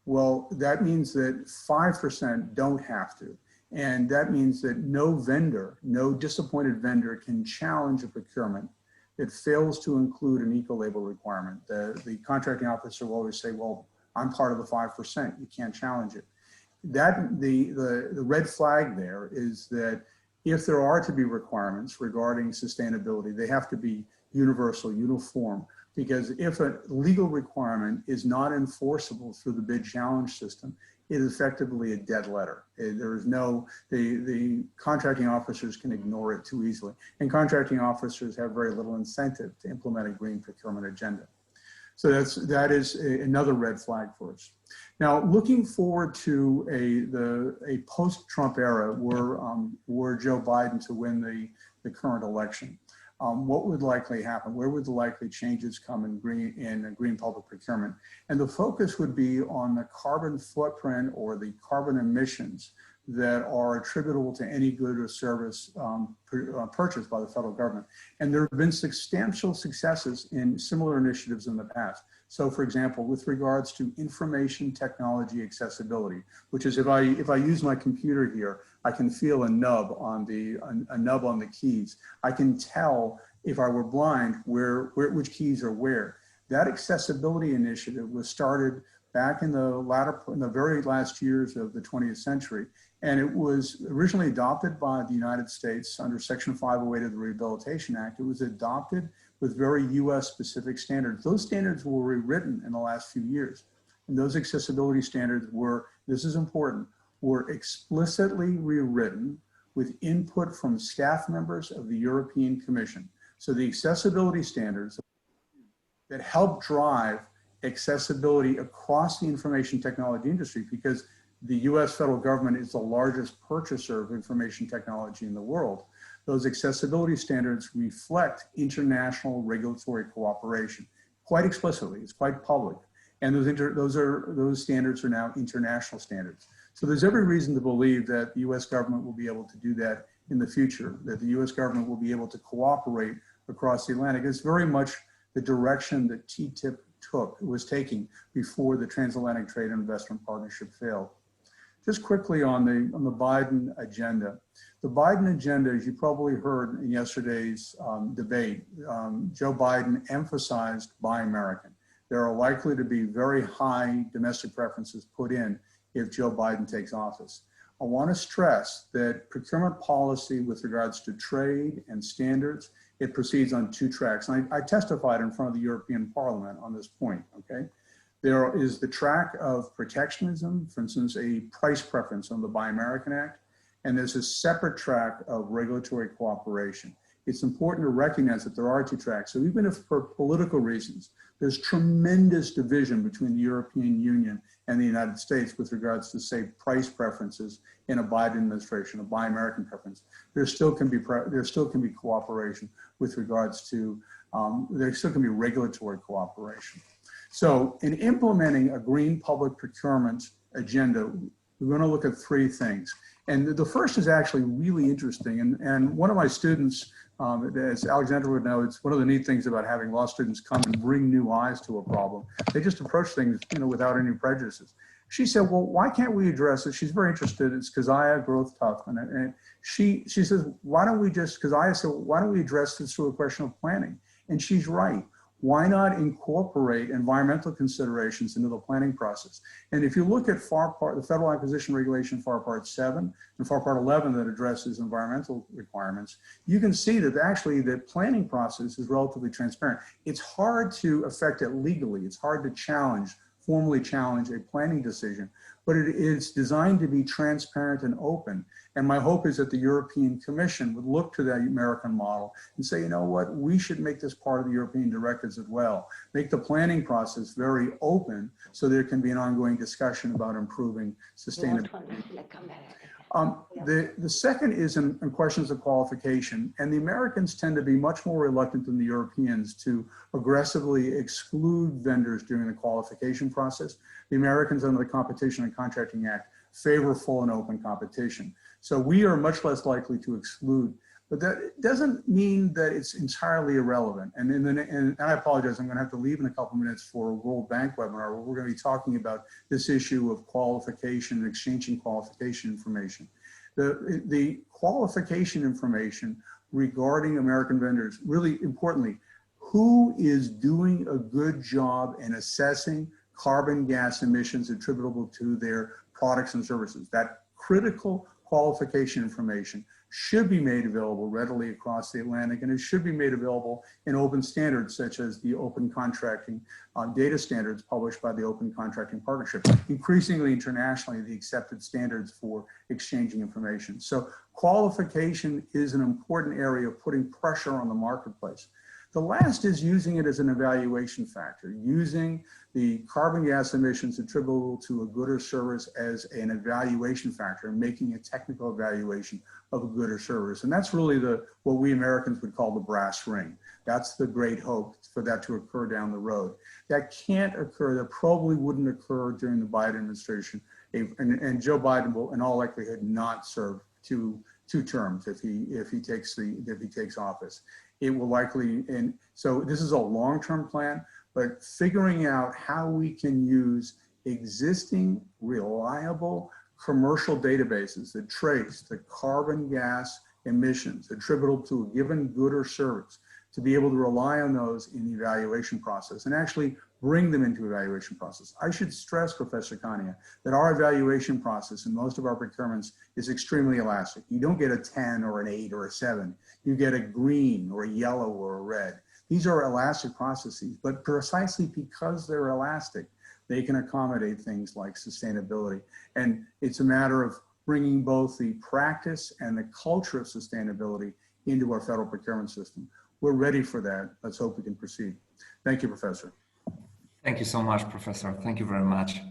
Well, that means that 5% don't have to. And that means that no vendor, no disappointed vendor can challenge a procurement that fails to include an eco-label requirement. The contracting officer will always say, well, I'm part of the 5%, you can't challenge it. The red flag there is that if there are to be requirements regarding sustainability, they have to be universal, uniform, because if a legal requirement is not enforceable through the bid challenge system, it is effectively a dead letter. There is the contracting officers can ignore it too easily. And contracting officers have very little incentive to implement a green procurement agenda. So that is another red flag for us. Now, looking forward to a post-Trump era were Joe Biden to win the current election. what would likely happen? Where would the likely changes come in green public procurement? And the focus would be on the carbon footprint or the carbon emissions that are attributable to any good or service purchased by the federal government. And there have been substantial successes in similar initiatives in the past. So for example, with regards to information technology accessibility, which is if I use my computer here, I can feel a nub on the keys. I can tell if I were blind which keys are where. That accessibility initiative was started back in the very last years of the 20th century. And it was originally adopted by the United States under Section 508 of the Rehabilitation Act. It was adopted with very US specific standards. Those standards were rewritten in the last few years. And those accessibility standards were, this is important, were explicitly rewritten with input from staff members of the European Commission. So the accessibility standards that help drive accessibility across the information technology industry, because the US federal government is the largest purchaser of information technology in the world. Those accessibility standards reflect international regulatory cooperation quite explicitly. It's quite public. And those standards are now international standards. So there's every reason to believe that the US government will be able to do that in the future, that the US government will be able to cooperate across the Atlantic. It's very much the direction that TTIP was taking before the Transatlantic Trade and Investment Partnership failed. Just quickly on the Biden agenda. The Biden agenda, as you probably heard in yesterday's debate, Joe Biden emphasized Buy American. There are likely to be very high domestic preferences put in if Joe Biden takes office. I want to stress that procurement policy with regards to trade and standards, it proceeds on two tracks. And I testified in front of the European Parliament on this point, okay? There is the track of protectionism, for instance, a price preference on the Buy American Act, and there's a separate track of regulatory cooperation. It's important to recognize that there are two tracks. So even if for political reasons, there's tremendous division between the European Union and the United States with regards to, say, price preferences in a Biden administration, a Buy American preference, there still can be cooperation with regards to, there still can be regulatory cooperation. So in implementing a green public procurement agenda, we're going to look at three things. And the first is actually really interesting. And one of my students, as Alexandra would know, it's one of the neat things about having law students come and bring new eyes to a problem. They just approach things, without any prejudices. She said, well, why can't we address it? She's very interested. It's Keziah Growth Tough. And she says, why don't we just, Keziah said, why don't we address this through a question of planning? And she's right. Why not incorporate environmental considerations into the planning process? And if you look at the Federal Acquisition Regulation FAR Part 7 and FAR Part 11 that addresses environmental requirements, you can see that actually the planning process is relatively transparent. It's hard to affect it legally. It's hard to formally challenge a planning decision, but it is designed to be transparent and open. And my hope is that the European Commission would look to that American model and say, you know what, we should make this part of the European directives as well. Make the planning process very open so there can be an ongoing discussion about improving sustainability. The second is in questions of qualification, and the Americans tend to be much more reluctant than the Europeans to aggressively exclude vendors during the qualification process. The Americans under the Competition and Contracting Act favor full and open competition. So we are much less likely to exclude, but that doesn't mean that it's entirely irrelevant. And I apologize, I'm gonna have to leave in a couple minutes for a World Bank webinar where we're gonna be talking about this issue of qualification and exchanging qualification information. The qualification information regarding American vendors, really importantly, who is doing a good job in assessing carbon gas emissions attributable to their products and services. That critical qualification information should be made available readily across the Atlantic, and it should be made available in open standards such as the open contracting data standards published by the Open Contracting Partnership. Increasingly internationally, the accepted standards for exchanging information. So qualification is an important area of putting pressure on the marketplace. The last is using it as an evaluation factor, using the carbon gas emissions attributable to a good or service as an evaluation factor and making a technical evaluation of a good or service. And that's really what we Americans would call the brass ring. That's the great hope for that to occur down the road. That can't occur, that probably wouldn't occur during the Biden administration. And Joe Biden will in all likelihood not serve two terms if he takes office. It will likely, and so this is a long-term plan, but figuring out how we can use existing reliable commercial databases that trace the carbon gas emissions attributable to a given good or service, to be able to rely on those in the evaluation process and actually bring them into evaluation process. I should stress, Professor Kania, that our evaluation process in most of our procurements is extremely elastic. You don't get a 10 or an 8 or a 7. You get a green or a yellow or a red. These are elastic processes, but precisely because they're elastic, they can accommodate things like sustainability. And it's a matter of bringing both the practice and the culture of sustainability into our federal procurement system. We're ready for that. Let's hope we can proceed. Thank you, Professor. Thank you so much, Professor. Thank you very much.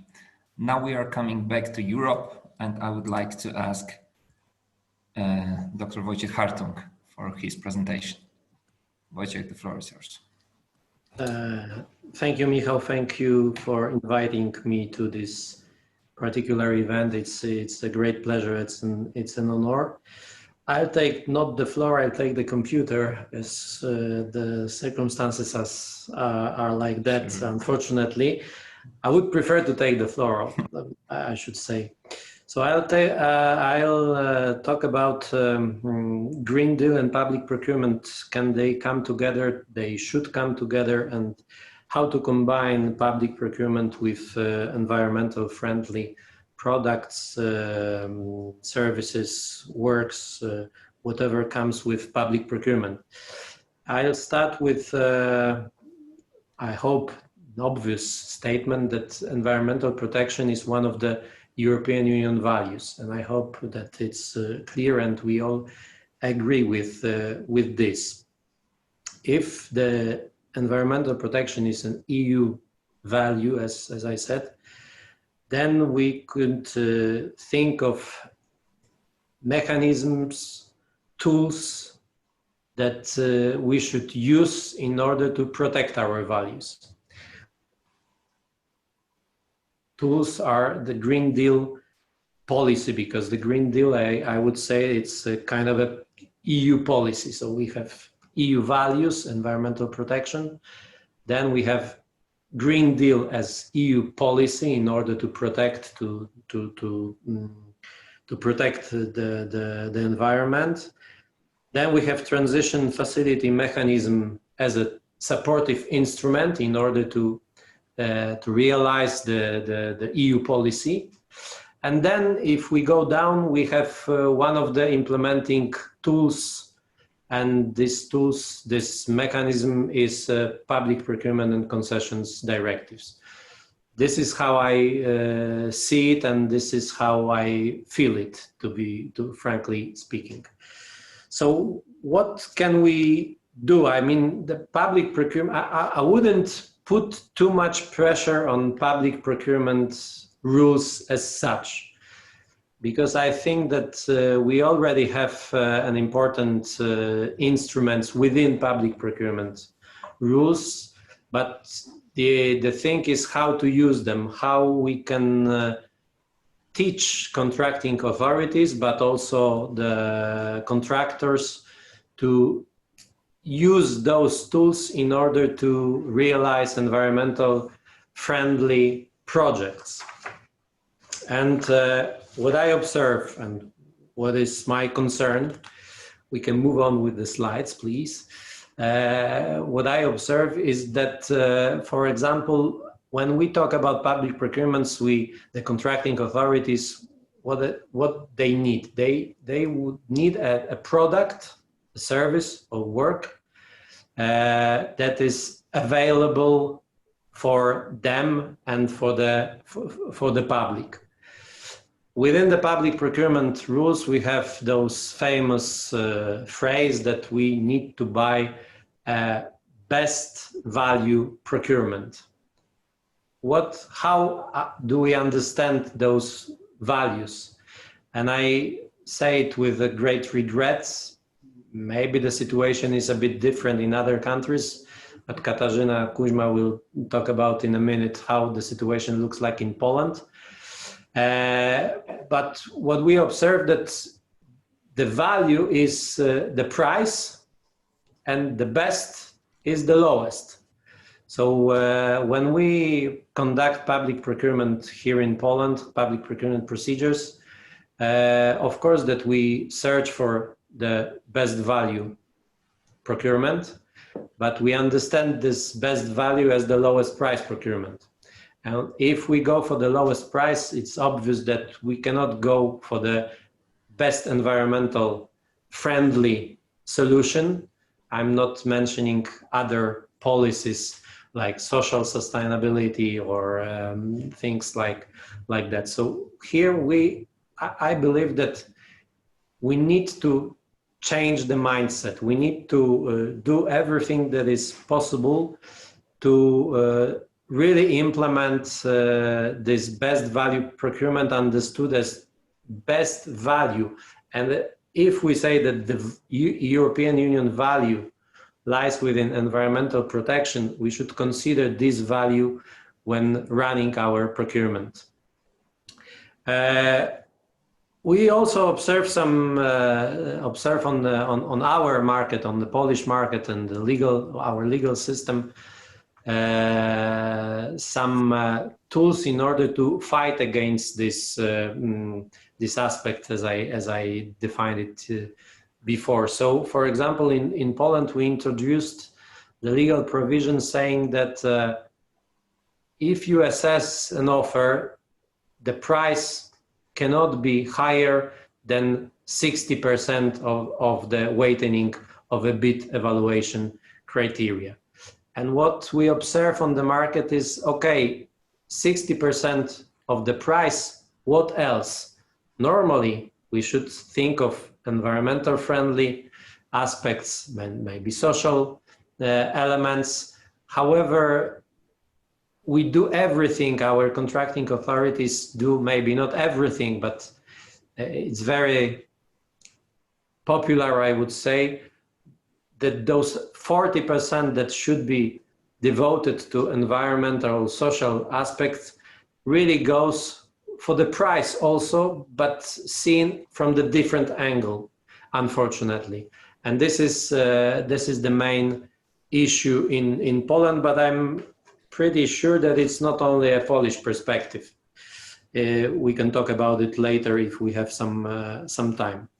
Now we are coming back to Europe, and I would like to ask Dr. Wojciech Hartung for his presentation. Wojciech, the floor is yours. Thank you, Michał. Thank you for inviting me to this particular event. It's a great pleasure. It's an honor. I'll take not the floor, I'll take the computer, as the circumstances are like that, sure. Unfortunately. I would prefer to take the floor, I should say. So I'll talk about Green Deal and public procurement. Can they come together? They should come together, and how to combine public procurement with environmental friendly products, services, works, whatever comes with public procurement. I'll start with, I hope, an obvious statement that environmental protection is one of the European Union values, and I hope that it's clear and we all agree with this. If the environmental protection is an EU value, as I said, then we could think of mechanisms, tools that we should use in order to protect our values. Tools are the Green Deal policy, because the Green Deal, I would say it's a kind of a EU policy. So we have EU values, environmental protection. Then we have Green Deal as EU policy in order to protect protect the environment. Then we have transition facility mechanism as a supportive instrument in order to realize the EU policy. And then if we go down, we have one of the implementing tools, and this mechanism is public procurement and concessions directives. This is how I see it, and this is how I feel it, to frankly speaking. So what can we do? I mean, the public procurement, I wouldn't put too much pressure on public procurement rules as such, because I think that we already have an important instruments within public procurement rules, but the thing is how to use them, how we can teach contracting authorities, but also the contractors to use those tools in order to realize environmental friendly projects. And what I observe and what is my concern, we can move on with the slides, please. What I observe is that, for example, when we talk about public procurements, the contracting authorities, what they need, they would need a product, a service or work that is available for them and for the public. Within the public procurement rules, we have those famous phrase that we need to buy a best value procurement. How do we understand those values? And I say it with a great regret. Maybe the situation is a bit different in other countries, but Katarzyna Kuźma will talk about in a minute how the situation looks like in Poland. But what we observe that the value is the price and the best is the lowest. So when we conduct public procurement here in Poland, public procurement procedures, of course that we search for the best value procurement, but we understand this best value as the lowest price procurement. And if we go for the lowest price, it's obvious that we cannot go for the best environmental friendly solution. I'm not mentioning other policies like social sustainability or things like that. So here I believe that we need to change the mindset. We need to do everything that is possible to really implement this best value procurement understood as best value. And if we say that the European Union value lies within environmental protection, we should consider this value when running our procurement. We also observe on our market, on the Polish market and our legal system, some tools in order to fight against this aspect as I defined it before. So, for example, in Poland, we introduced the legal provision saying that if you assess an offer, the price cannot be higher than 60% of the weighting of a bid evaluation criteria. And what we observe on the market is, okay, 60% of the price, what else? Normally, we should think of environmental friendly aspects, maybe social elements. However, we do everything, our contracting authorities do, maybe not everything, but it's very popular, I would say, that those 40% that should be devoted to environmental, social aspects really goes for the price also, but seen from the different angle, unfortunately. And this is the main issue in Poland, but I'm pretty sure that it's not only a Polish perspective. We can talk about it later if we have some time.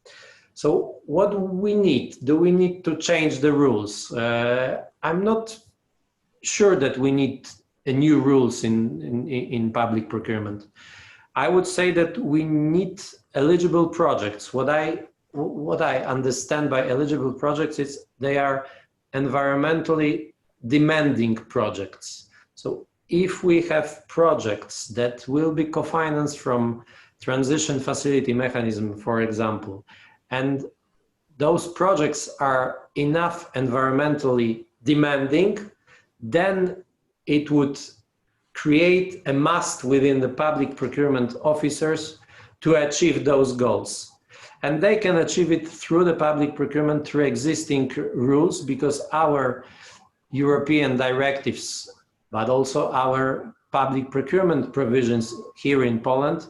So what do we need? Do we need to change the rules? I'm not sure that we need new rules in public procurement. I would say that we need eligible projects. What I understand by eligible projects is they are environmentally demanding projects. So if we have projects that will be co-financed from transition facility mechanism, for example, and those projects are enough environmentally demanding, then it would create a must within the public procurement officers to achieve those goals. And they can achieve it through the public procurement, through existing rules, because our European directives, but also our public procurement provisions here in Poland,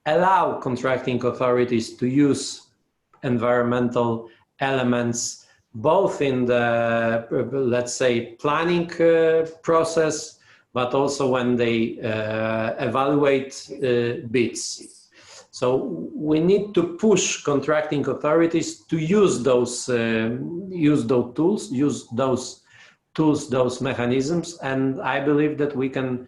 allow contracting authorities to use environmental elements, both in the, let's say, planning process, but also when they evaluate bids. So we need to push contracting authorities to use those tools, those mechanisms, and I believe that we can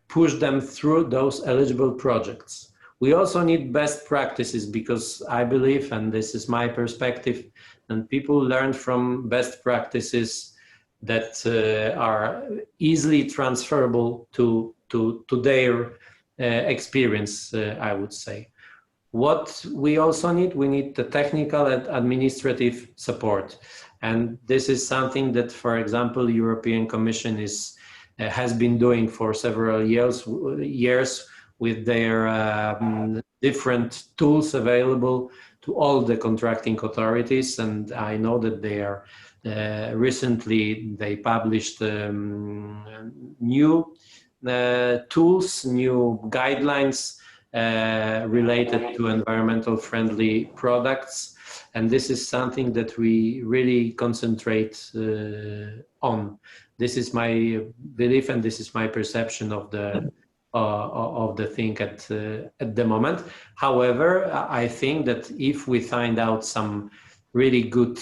push them through those eligible projects. We also need best practices, because I believe, and this is my perspective, and people learn from best practices that are easily transferable to their experience, I would say. What we also need, we need the technical and administrative support. And this is something that, for example, European Commission has been doing for several years with their different tools available to all the contracting authorities. And I know that they are recently they published new tools, new guidelines related to environmental friendly products. And this is something that we really concentrate on. This is my belief and this is my perception of the thing at the moment. However, I think that if we find out some really good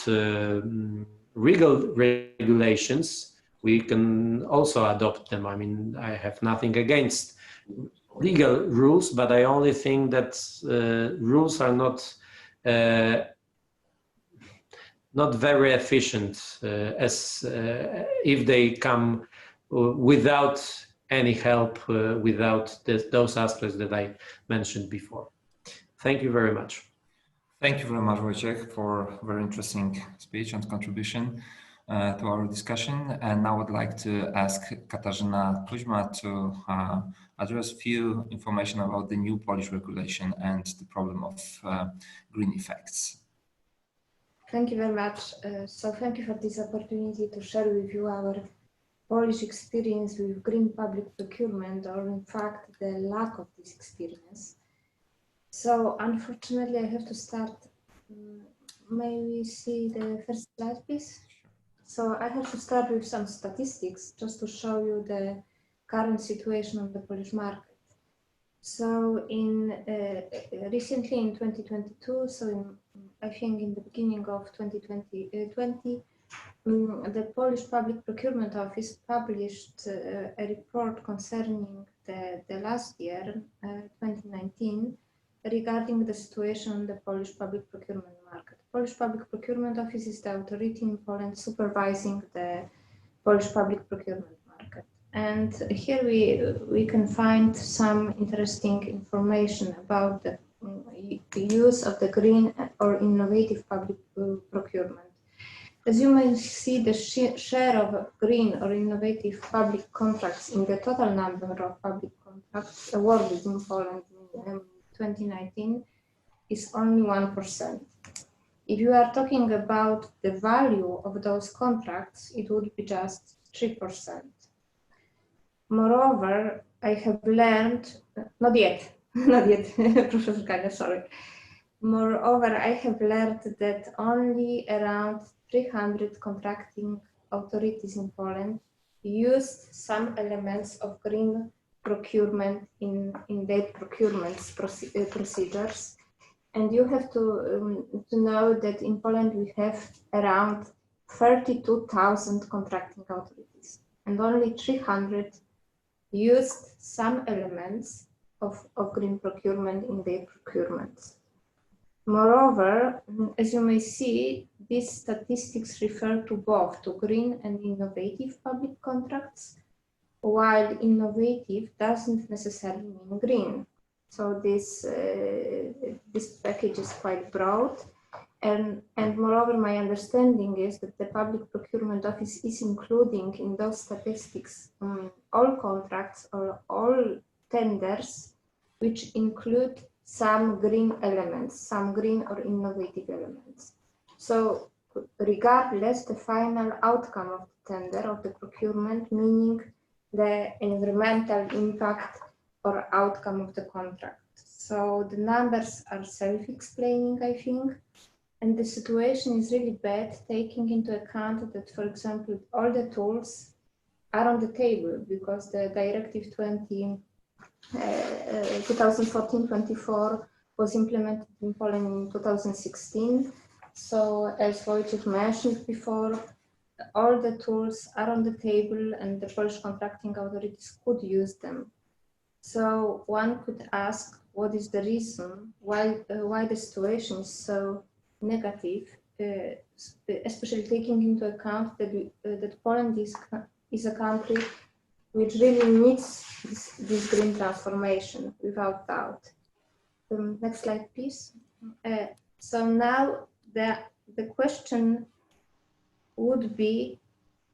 regulations, we can also adopt them. I mean, I have nothing against legal rules, but I only think that rules are not very efficient as if they come without any help, without those aspects that I mentioned before. Thank you very much. Thank you very much, Wojciech, for a very interesting speech and contribution to our discussion. And now I'd like to ask Katarzyna Kuźma to address a few information about the new Polish regulation and the problem of green effects. Thank you very much. So thank you for this opportunity to share with you our Polish experience with green public procurement, or in fact, the lack of this experience. So unfortunately, I have to start. May we see the first slide, please? So I have to start with some statistics just to show you the current situation on the Polish market. So recently in 2022, so I think in the beginning of 2020, the Polish Public Procurement Office published a report concerning the last year, 2019, regarding the situation on the Polish public procurement market. Polish Public Procurement Office is the authority in Poland supervising the Polish public procurement market. And here we can find some interesting information about the use of the green or innovative public procurement. As you may see, the share of green or innovative public contracts in the total number of public contracts awarded in Poland in 2019 is only 1%. If you are talking about the value of those contracts, it would be just 3%. Moreover, I have learned, not yet, sorry. Moreover, I have learned that only around 300 contracting authorities in Poland used some elements of green procurement in their procurement procedures. And you have to know that in Poland we have around 32,000 contracting authorities, and only 300 used some elements of green procurement in their procurements. Moreover, as you may see, these statistics refer to both to green and innovative public contracts, while innovative doesn't necessarily mean green. So this package is quite broad. And moreover, my understanding is that the Public Procurement Office is including in those statistics all contracts or all tenders which include some green elements, some green or innovative elements. So regardless, the final outcome of the tender, of the procurement, meaning the environmental impact or outcome of the contract. So the numbers are self-explaining, I think. And the situation is really bad, taking into account that, for example, all the tools are on the table because the Directive 2014-24 was implemented in Poland in 2016. So as Wojciech mentioned before, all the tools are on the table and the Polish contracting authorities could use them. So one could ask, what is the reason why the situation is so negative, especially taking into account that Poland is a country which really needs this green transformation, without doubt. Next slide, please. So now the question would be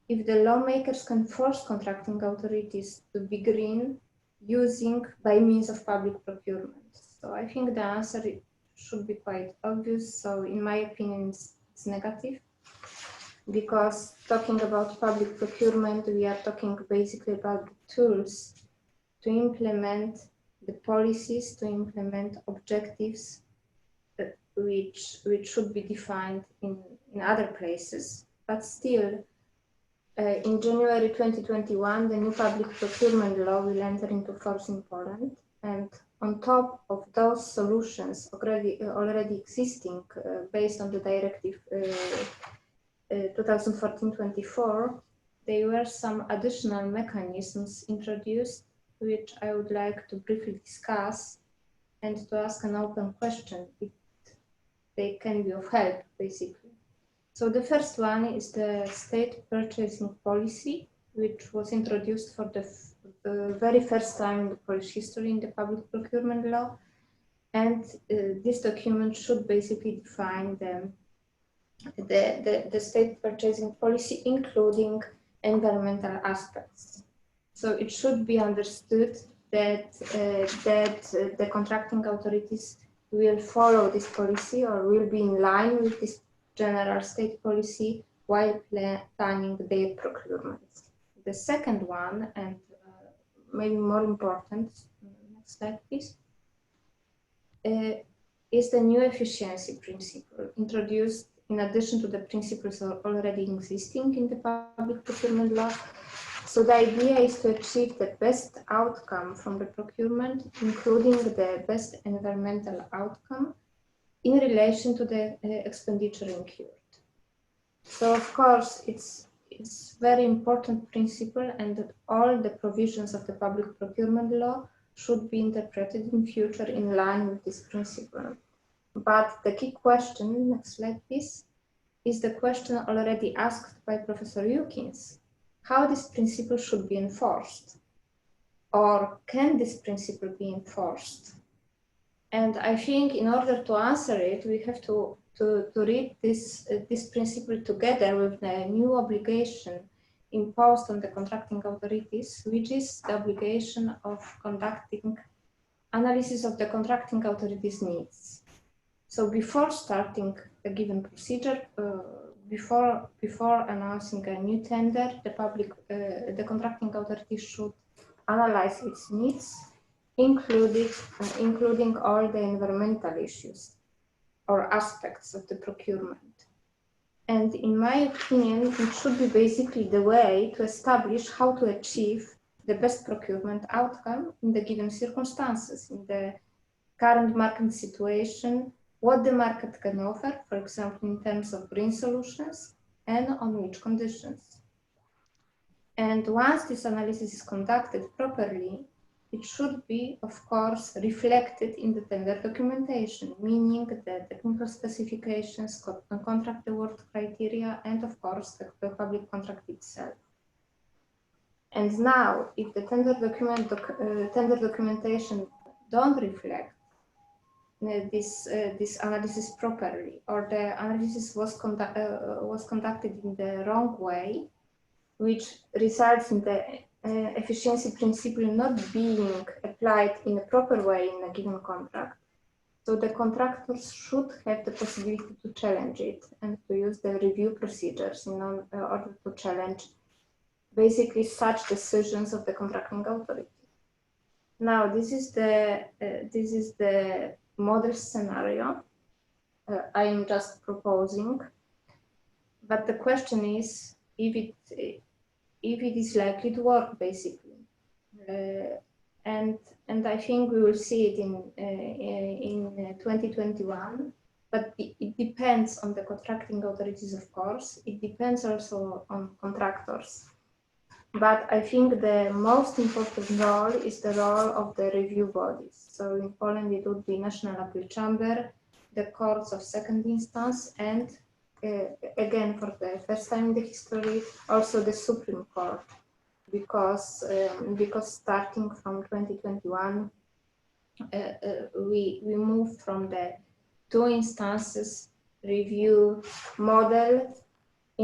if the lawmakers can force contracting authorities to be green using by means of public procurement. So I think the answer should be quite obvious. So in my opinion, it's negative, because talking about public procurement, we are talking basically about the tools to implement the policies, to implement objectives which should be defined in other places. But still, in January 2021, the new public procurement law will enter into force in Poland. And on top of those solutions already existing based on the directive 2014-24, there were some additional mechanisms introduced, which I would like to briefly discuss and to ask an open question if they can be of help, basically. So the first one is the state purchasing policy, which was introduced for the very first time in the Polish history in the public procurement law. And this document should basically define the state purchasing policy, including environmental aspects. So it should be understood that, the contracting authorities will follow this policy or will be in line with this general state policy while planning their procurements. The second one, and maybe more important, next slide please, is the new efficiency principle introduced in addition to the principles already existing in the public procurement law. So the idea is to achieve the best outcome from the procurement, including the best environmental outcome in relation to the expenditure incurred. So of course, it's very important principle, and that all the provisions of the public procurement law should be interpreted in future in line with this principle. But the key question, next slide please, is the question already asked by Professor Jukins: how this principle should be enforced, or can this principle be enforced? And I think in order to answer it, we have to read this principle together with the new obligation imposed on the contracting authorities, which is the obligation of conducting analysis of the contracting authorities' needs. So before starting a given procedure, before announcing a new tender, the contracting authority should analyze its needs, including all the environmental issues or aspects of the procurement. And in my opinion, it should be basically the way to establish how to achieve the best procurement outcome in the given circumstances, in the current market situation, what the market can offer, for example, in terms of green solutions, and on which conditions. And once this analysis is conducted properly, it should be, of course, reflected in the tender documentation, meaning the technical specifications, contract award criteria, and of course, the public contract itself. And now, if the tender documentation don't reflect this analysis properly, or the analysis was conducted in the wrong way, which results in the efficiency principle not being applied in a proper way in a given contract. So the contractors should have the possibility to challenge it and to use the review procedures in order to challenge basically such decisions of the contracting authority. Now, this is the model scenario I am just proposing, but the question is if it is likely to work, basically, and I think we will see it in 2021. But it depends on the contracting authorities, of course. It depends also on contractors. But I think the most important role is the role of the review bodies. So in Poland, it would be National Appeal Chamber, the courts of second instance, and again, for the first time in the history, also the Supreme Court, because starting from 2021, we moved from the two instances review model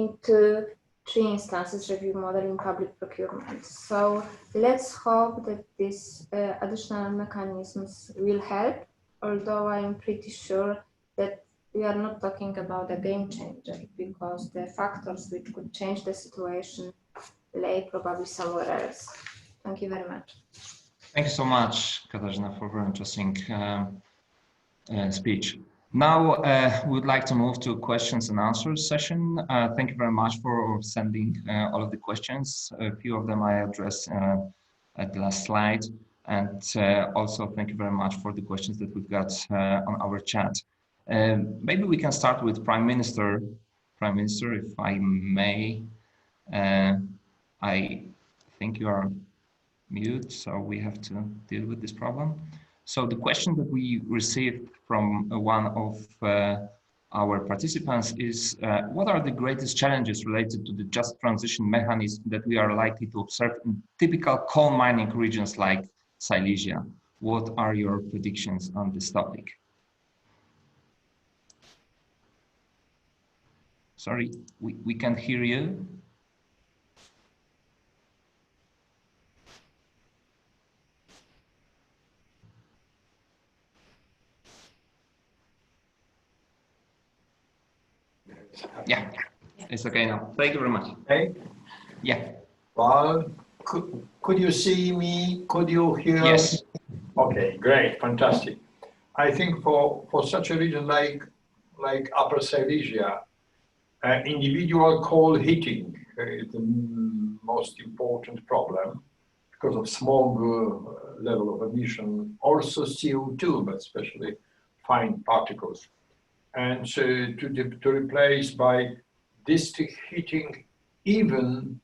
into 3 instances review model in public procurement. So let's hope that these additional mechanisms will help, although I'm pretty sure that we are not talking about a game changer, because the factors which could change the situation lay probably somewhere else. Thank you very much. Thank you so much, Katarzyna, for a very interesting speech. Now, we would like to move to questions and answers session. Thank you very much for sending all of the questions. A few of them I addressed at the last slide. And also thank you very much for the questions that we've got on our chat. Maybe we can start with Prime Minister. Prime Minister, if I may. I think you are mute, so we have to deal with this problem. So the question that we received from one of our participants is, what are the greatest challenges related to the just transition mechanism that we are likely to observe in typical coal mining regions like Silesia? What are your predictions on this topic? Sorry, we can't hear you. Yeah, it's okay now. Thank you very much. Okay. Yeah. Well, could you see me? Could you hear? Yes. Okay, great, fantastic. I think for such a region like Upper Silesia, individual coal heating is the most important problem because of smog level of emission, also CO2, but especially fine particles. And to replace by district heating, even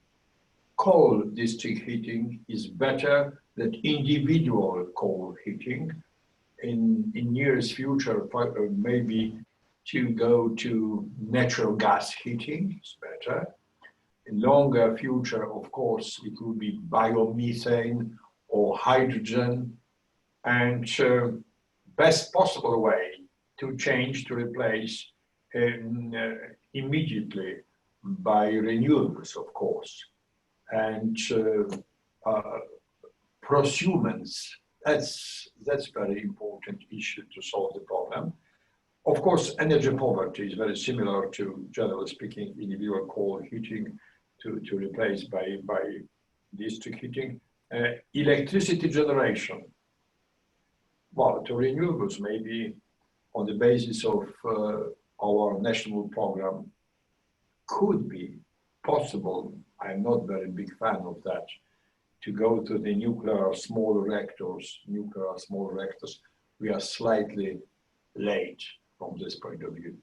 coal district heating is better than individual coal heating. In nearest future, maybe to go to natural gas heating is better. In longer future, of course, it will be biomethane or hydrogen, and best possible way to change, to replace immediately by renewables, of course. And prosumers, that's very important issue to solve the problem. Of course, energy poverty is very similar to, generally speaking, individual coal heating to replace by district heating. Electricity generation, well, to renewables, maybe on the basis of our national program, could be possible. I'm not very big fan of that, to go to the nuclear small reactors. We are slightly late from this point of view.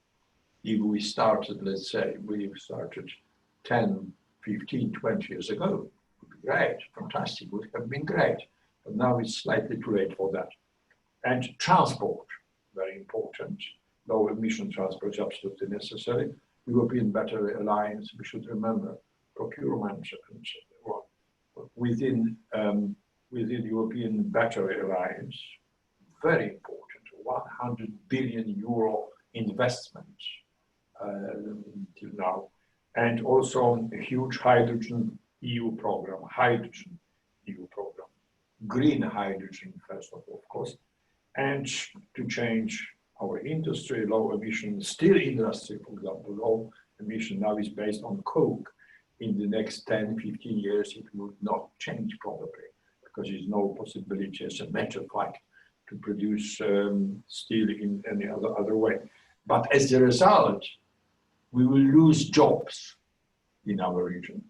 If we started, let's say, we started 10, 15, 20 years ago, it would be great, fantastic, would have been great. But now it's slightly too late for that. And transport, very important. Low emission transport is absolutely necessary. European Battery Alliance, we should remember, procurement and well, within European Battery Alliance, very important, 100 billion euro investment till now. And also a huge hydrogen EU program, green hydrogen first of course, and to change our industry, low emission steel industry, for example, low emission now is based on coke. In the next 10, 15 years, it will not change probably because there's no possibility as a matter of fact to produce steel in any other way. But as a result, we will lose jobs in our regions.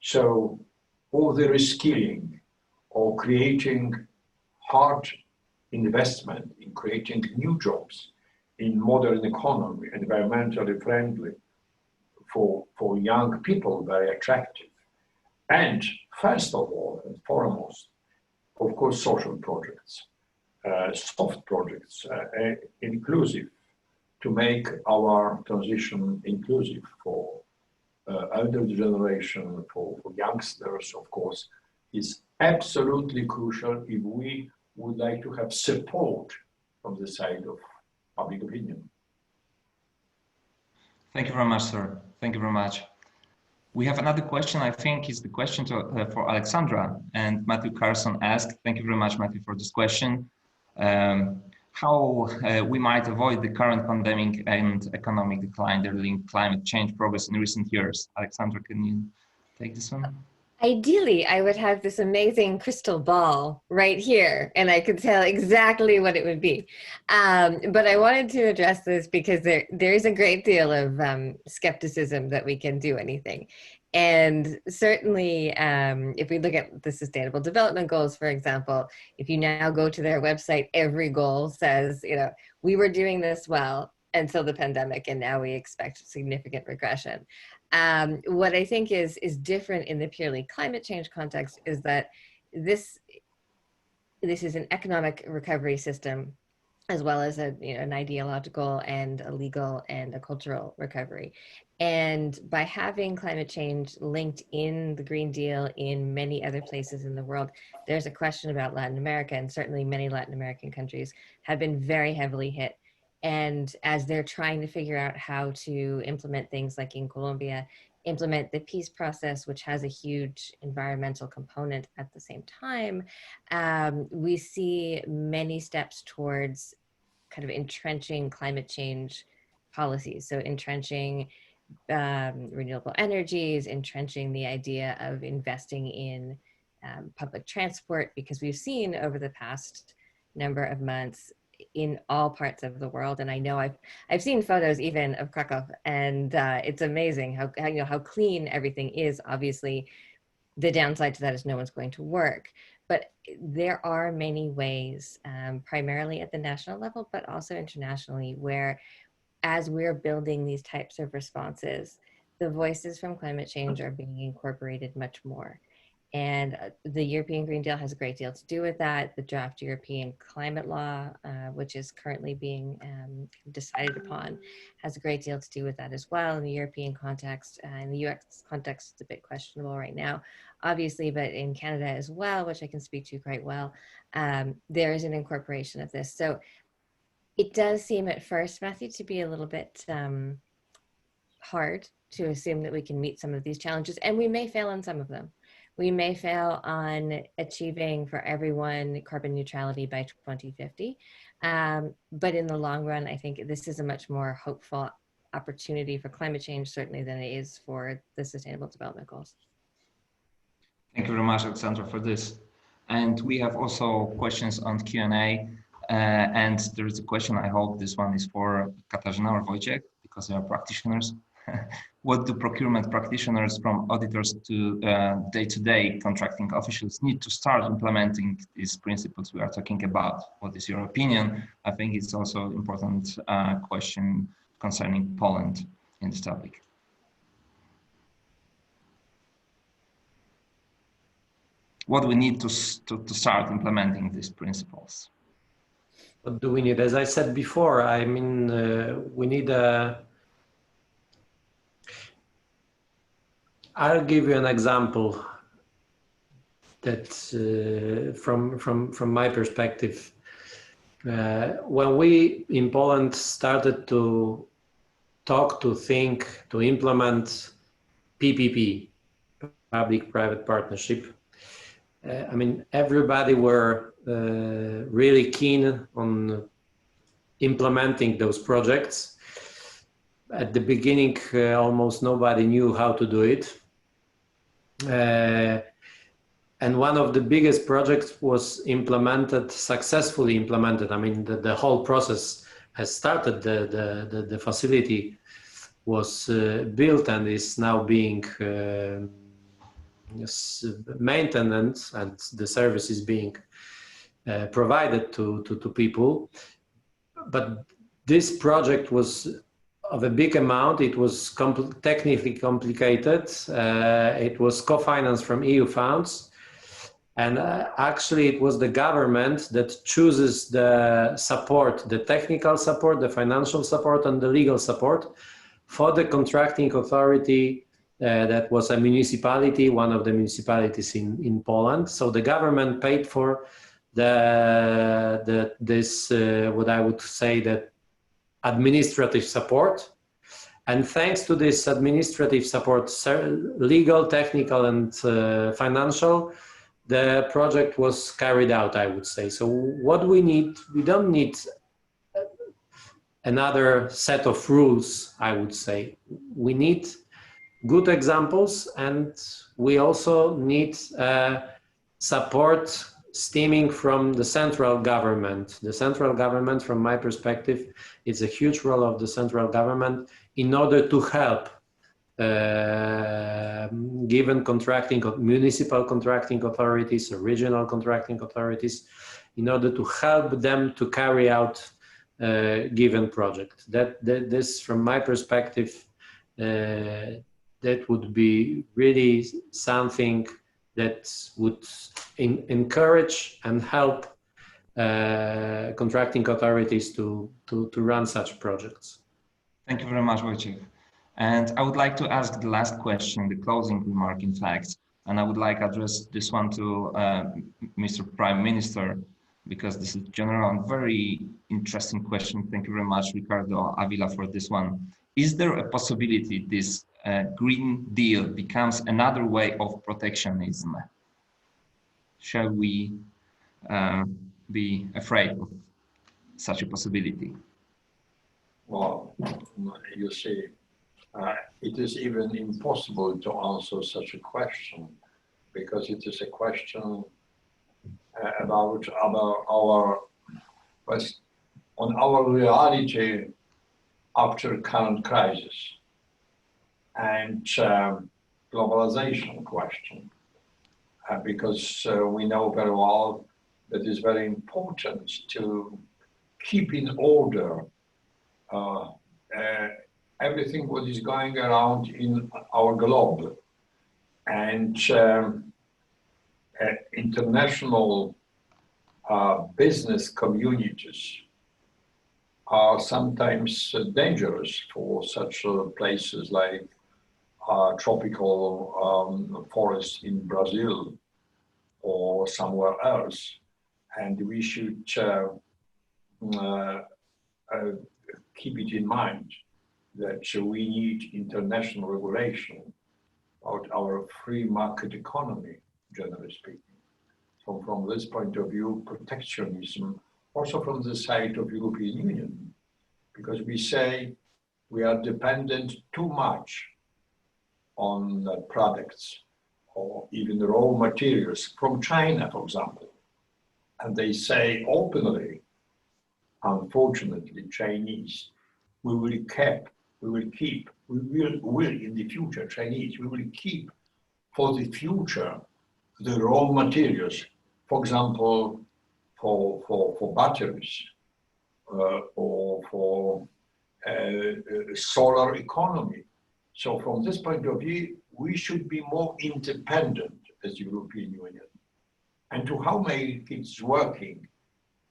So all the reskilling or creating hard investment in creating new jobs in modern economy, environmentally friendly, for young people, very attractive. And first of all and foremost, of course, social projects, soft projects, inclusive, to make our transition inclusive for elder generation, for youngsters, of course, is absolutely crucial if we would like to have support from the side of public opinion. Thank you very much, sir. Thank you very much. We have another question. I think is the question for Alexandra, and Matthew Carson asked. Thank you very much, Matthew, for this question. How we might avoid the current pandemic and economic decline that linked climate change progress in recent years. Alexandra, can you take this one? Ideally, I would have this amazing crystal ball right here, and I could tell exactly what it would be. But I wanted to address this because there is a great deal of skepticism that we can do anything. And certainly, if we look at the Sustainable Development Goals, for example, if you now go to their website, every goal says, you know, we were doing this well until the pandemic, and now we expect significant regression. What I think is different in the purely climate change context is that this is an economic recovery system, as well as an ideological and a legal and a cultural recovery. And by having climate change linked in the Green Deal in many other places in the world, there's a question about Latin America, and certainly many Latin American countries have been very heavily hit. And as they're trying to figure out how to implement things like in Colombia, implement the peace process, which has a huge environmental component at the same time, we see many steps towards kind of entrenching climate change policies. So entrenching renewable energies, entrenching the idea of investing in public transport, because we've seen over the past number of months in all parts of the world, and I know I've seen photos even of Krakow, and it's amazing how clean everything is. Obviously, the downside to that is no one's going to work, but there are many ways, primarily at the national level, but also internationally, where as we're building these types of responses, the voices from climate change are being incorporated much more. And the European Green Deal has a great deal to do with that. The draft European climate law, which is currently being decided upon, has a great deal to do with that as well in the European context. In the US context, it's a bit questionable right now, obviously, but in Canada as well, which I can speak to quite well, there is an incorporation of this. So it does seem at first, Matthew, to be a little bit hard to assume that we can meet some of these challenges, and we may fail on some of them. We may fail on achieving for everyone carbon neutrality by 2050. But in the long run, I think this is a much more hopeful opportunity for climate change, certainly, than it is for the Sustainable Development Goals. Thank you very much, Alexandra, for this. And we have also questions on Q&A. And there is a question, I hope this one is for Katarzyna or Wojciech, because they are practitioners. What do procurement practitioners from auditors to day-to-day contracting officials need to start implementing these principles we are talking about? What is your opinion? I think it's also an important question concerning Poland in this topic. What do we need to start implementing these principles? What do we need? As I said before, I mean, we need a... I'll give you an example that from my perspective. When we in Poland started to talk, to think, to implement PPP, public-private partnership, I mean, everybody were really keen on implementing those projects. At the beginning, almost nobody knew how to do it. And one of the biggest projects was successfully implemented. I mean, the whole process has started. The facility was built and is now being maintained, and the service is being provided to people. But this project was of a big amount. It was technically complicated. It was co-financed from EU funds. And actually it was the government that chooses the support, the technical support, the financial support, and the legal support for the contracting authority that was a municipality, one of the municipalities in Poland. So the government paid for this, what I would say, the administrative support, And thanks to this administrative support, legal, technical, and financial, the project was carried out, I would say. So what we need, we don't need another set of rules, I would say. We need good examples, and we also need support stemming from the central government. The central government, from my perspective, it's a huge role of the central government in order to help given contracting, municipal contracting authorities, or regional contracting authorities, in order to help them to carry out given project. This, from my perspective, that would be really something that would encourage and help contracting authorities to run such projects. Thank you very much, Wojciech. And I would like to ask the last question, the closing remark, in fact, and I would like to address this one to Mr. Prime Minister, because this is general and very interesting question. Thank you very much, Ricardo Avila, for this one. Is there a possibility this Green Deal becomes another way of protectionism? Shall we be afraid of such a possibility? Well, you see, it is even impossible to answer such a question, because it is a question about our reality after current crisis, and globalization question, because we know very well that it's very important to keep in order everything what is going around in our globe, and international business communities are sometimes dangerous for such places like tropical forests in Brazil or somewhere else. And we should keep it in mind that we need international regulation about our free market economy, generally speaking. So from this point of view, protectionism, also from the side of European Union, because we say we are dependent too much on products or even raw materials from China, for example. And they say openly, unfortunately, Chinese, we will in the future, Chinese, we will keep for the future the raw materials, for example, for batteries or for solar economy. So from this point of view, we should be more independent as the European Union. And to how make it working,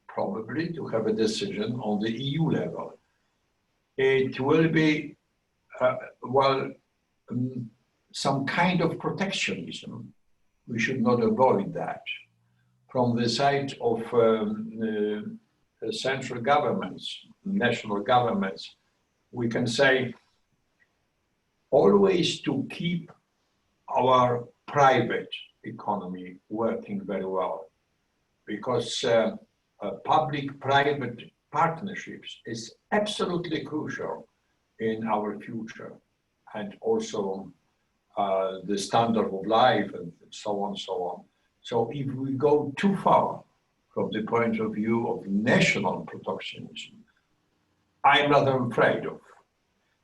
probably to have a decision on the EU level. It will be, some kind of protectionism. We should not avoid that. From the side of central governments, national governments, we can say always to keep our private economy working very well, because public-private partnerships is absolutely crucial in our future, and also the standard of life and so on, so on. So if we go too far from the point of view of national protectionism, I'm rather afraid of.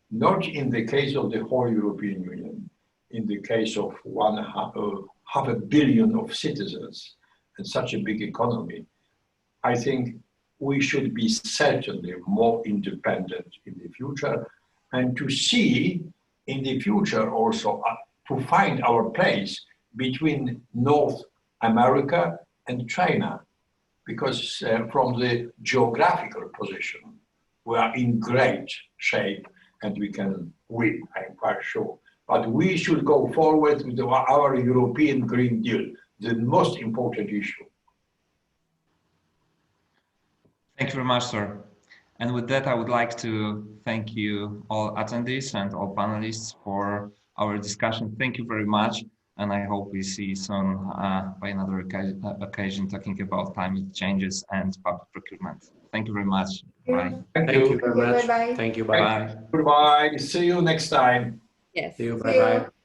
Not in the case of the whole European Union, in the case of half a billion of citizens and such a big economy. I think we should be certainly more independent in the future, and to see in the future also to find our place between North America and China, because from the geographical position, we are in great shape and we can win, I'm quite sure. But we should go forward with our European Green Deal, the most important issue. Thank you very much, sir. And with that, I would like to thank you all attendees and all panelists for our discussion. Thank you very much. And I hope we see soon by another occasion talking about climate changes and public procurement. Thank you very much. Bye. Thank Thank you. you very much. Bye-bye. Thank you. Bye. Bye. Goodbye. See you next time. Yes. See you. See you. Bye-bye.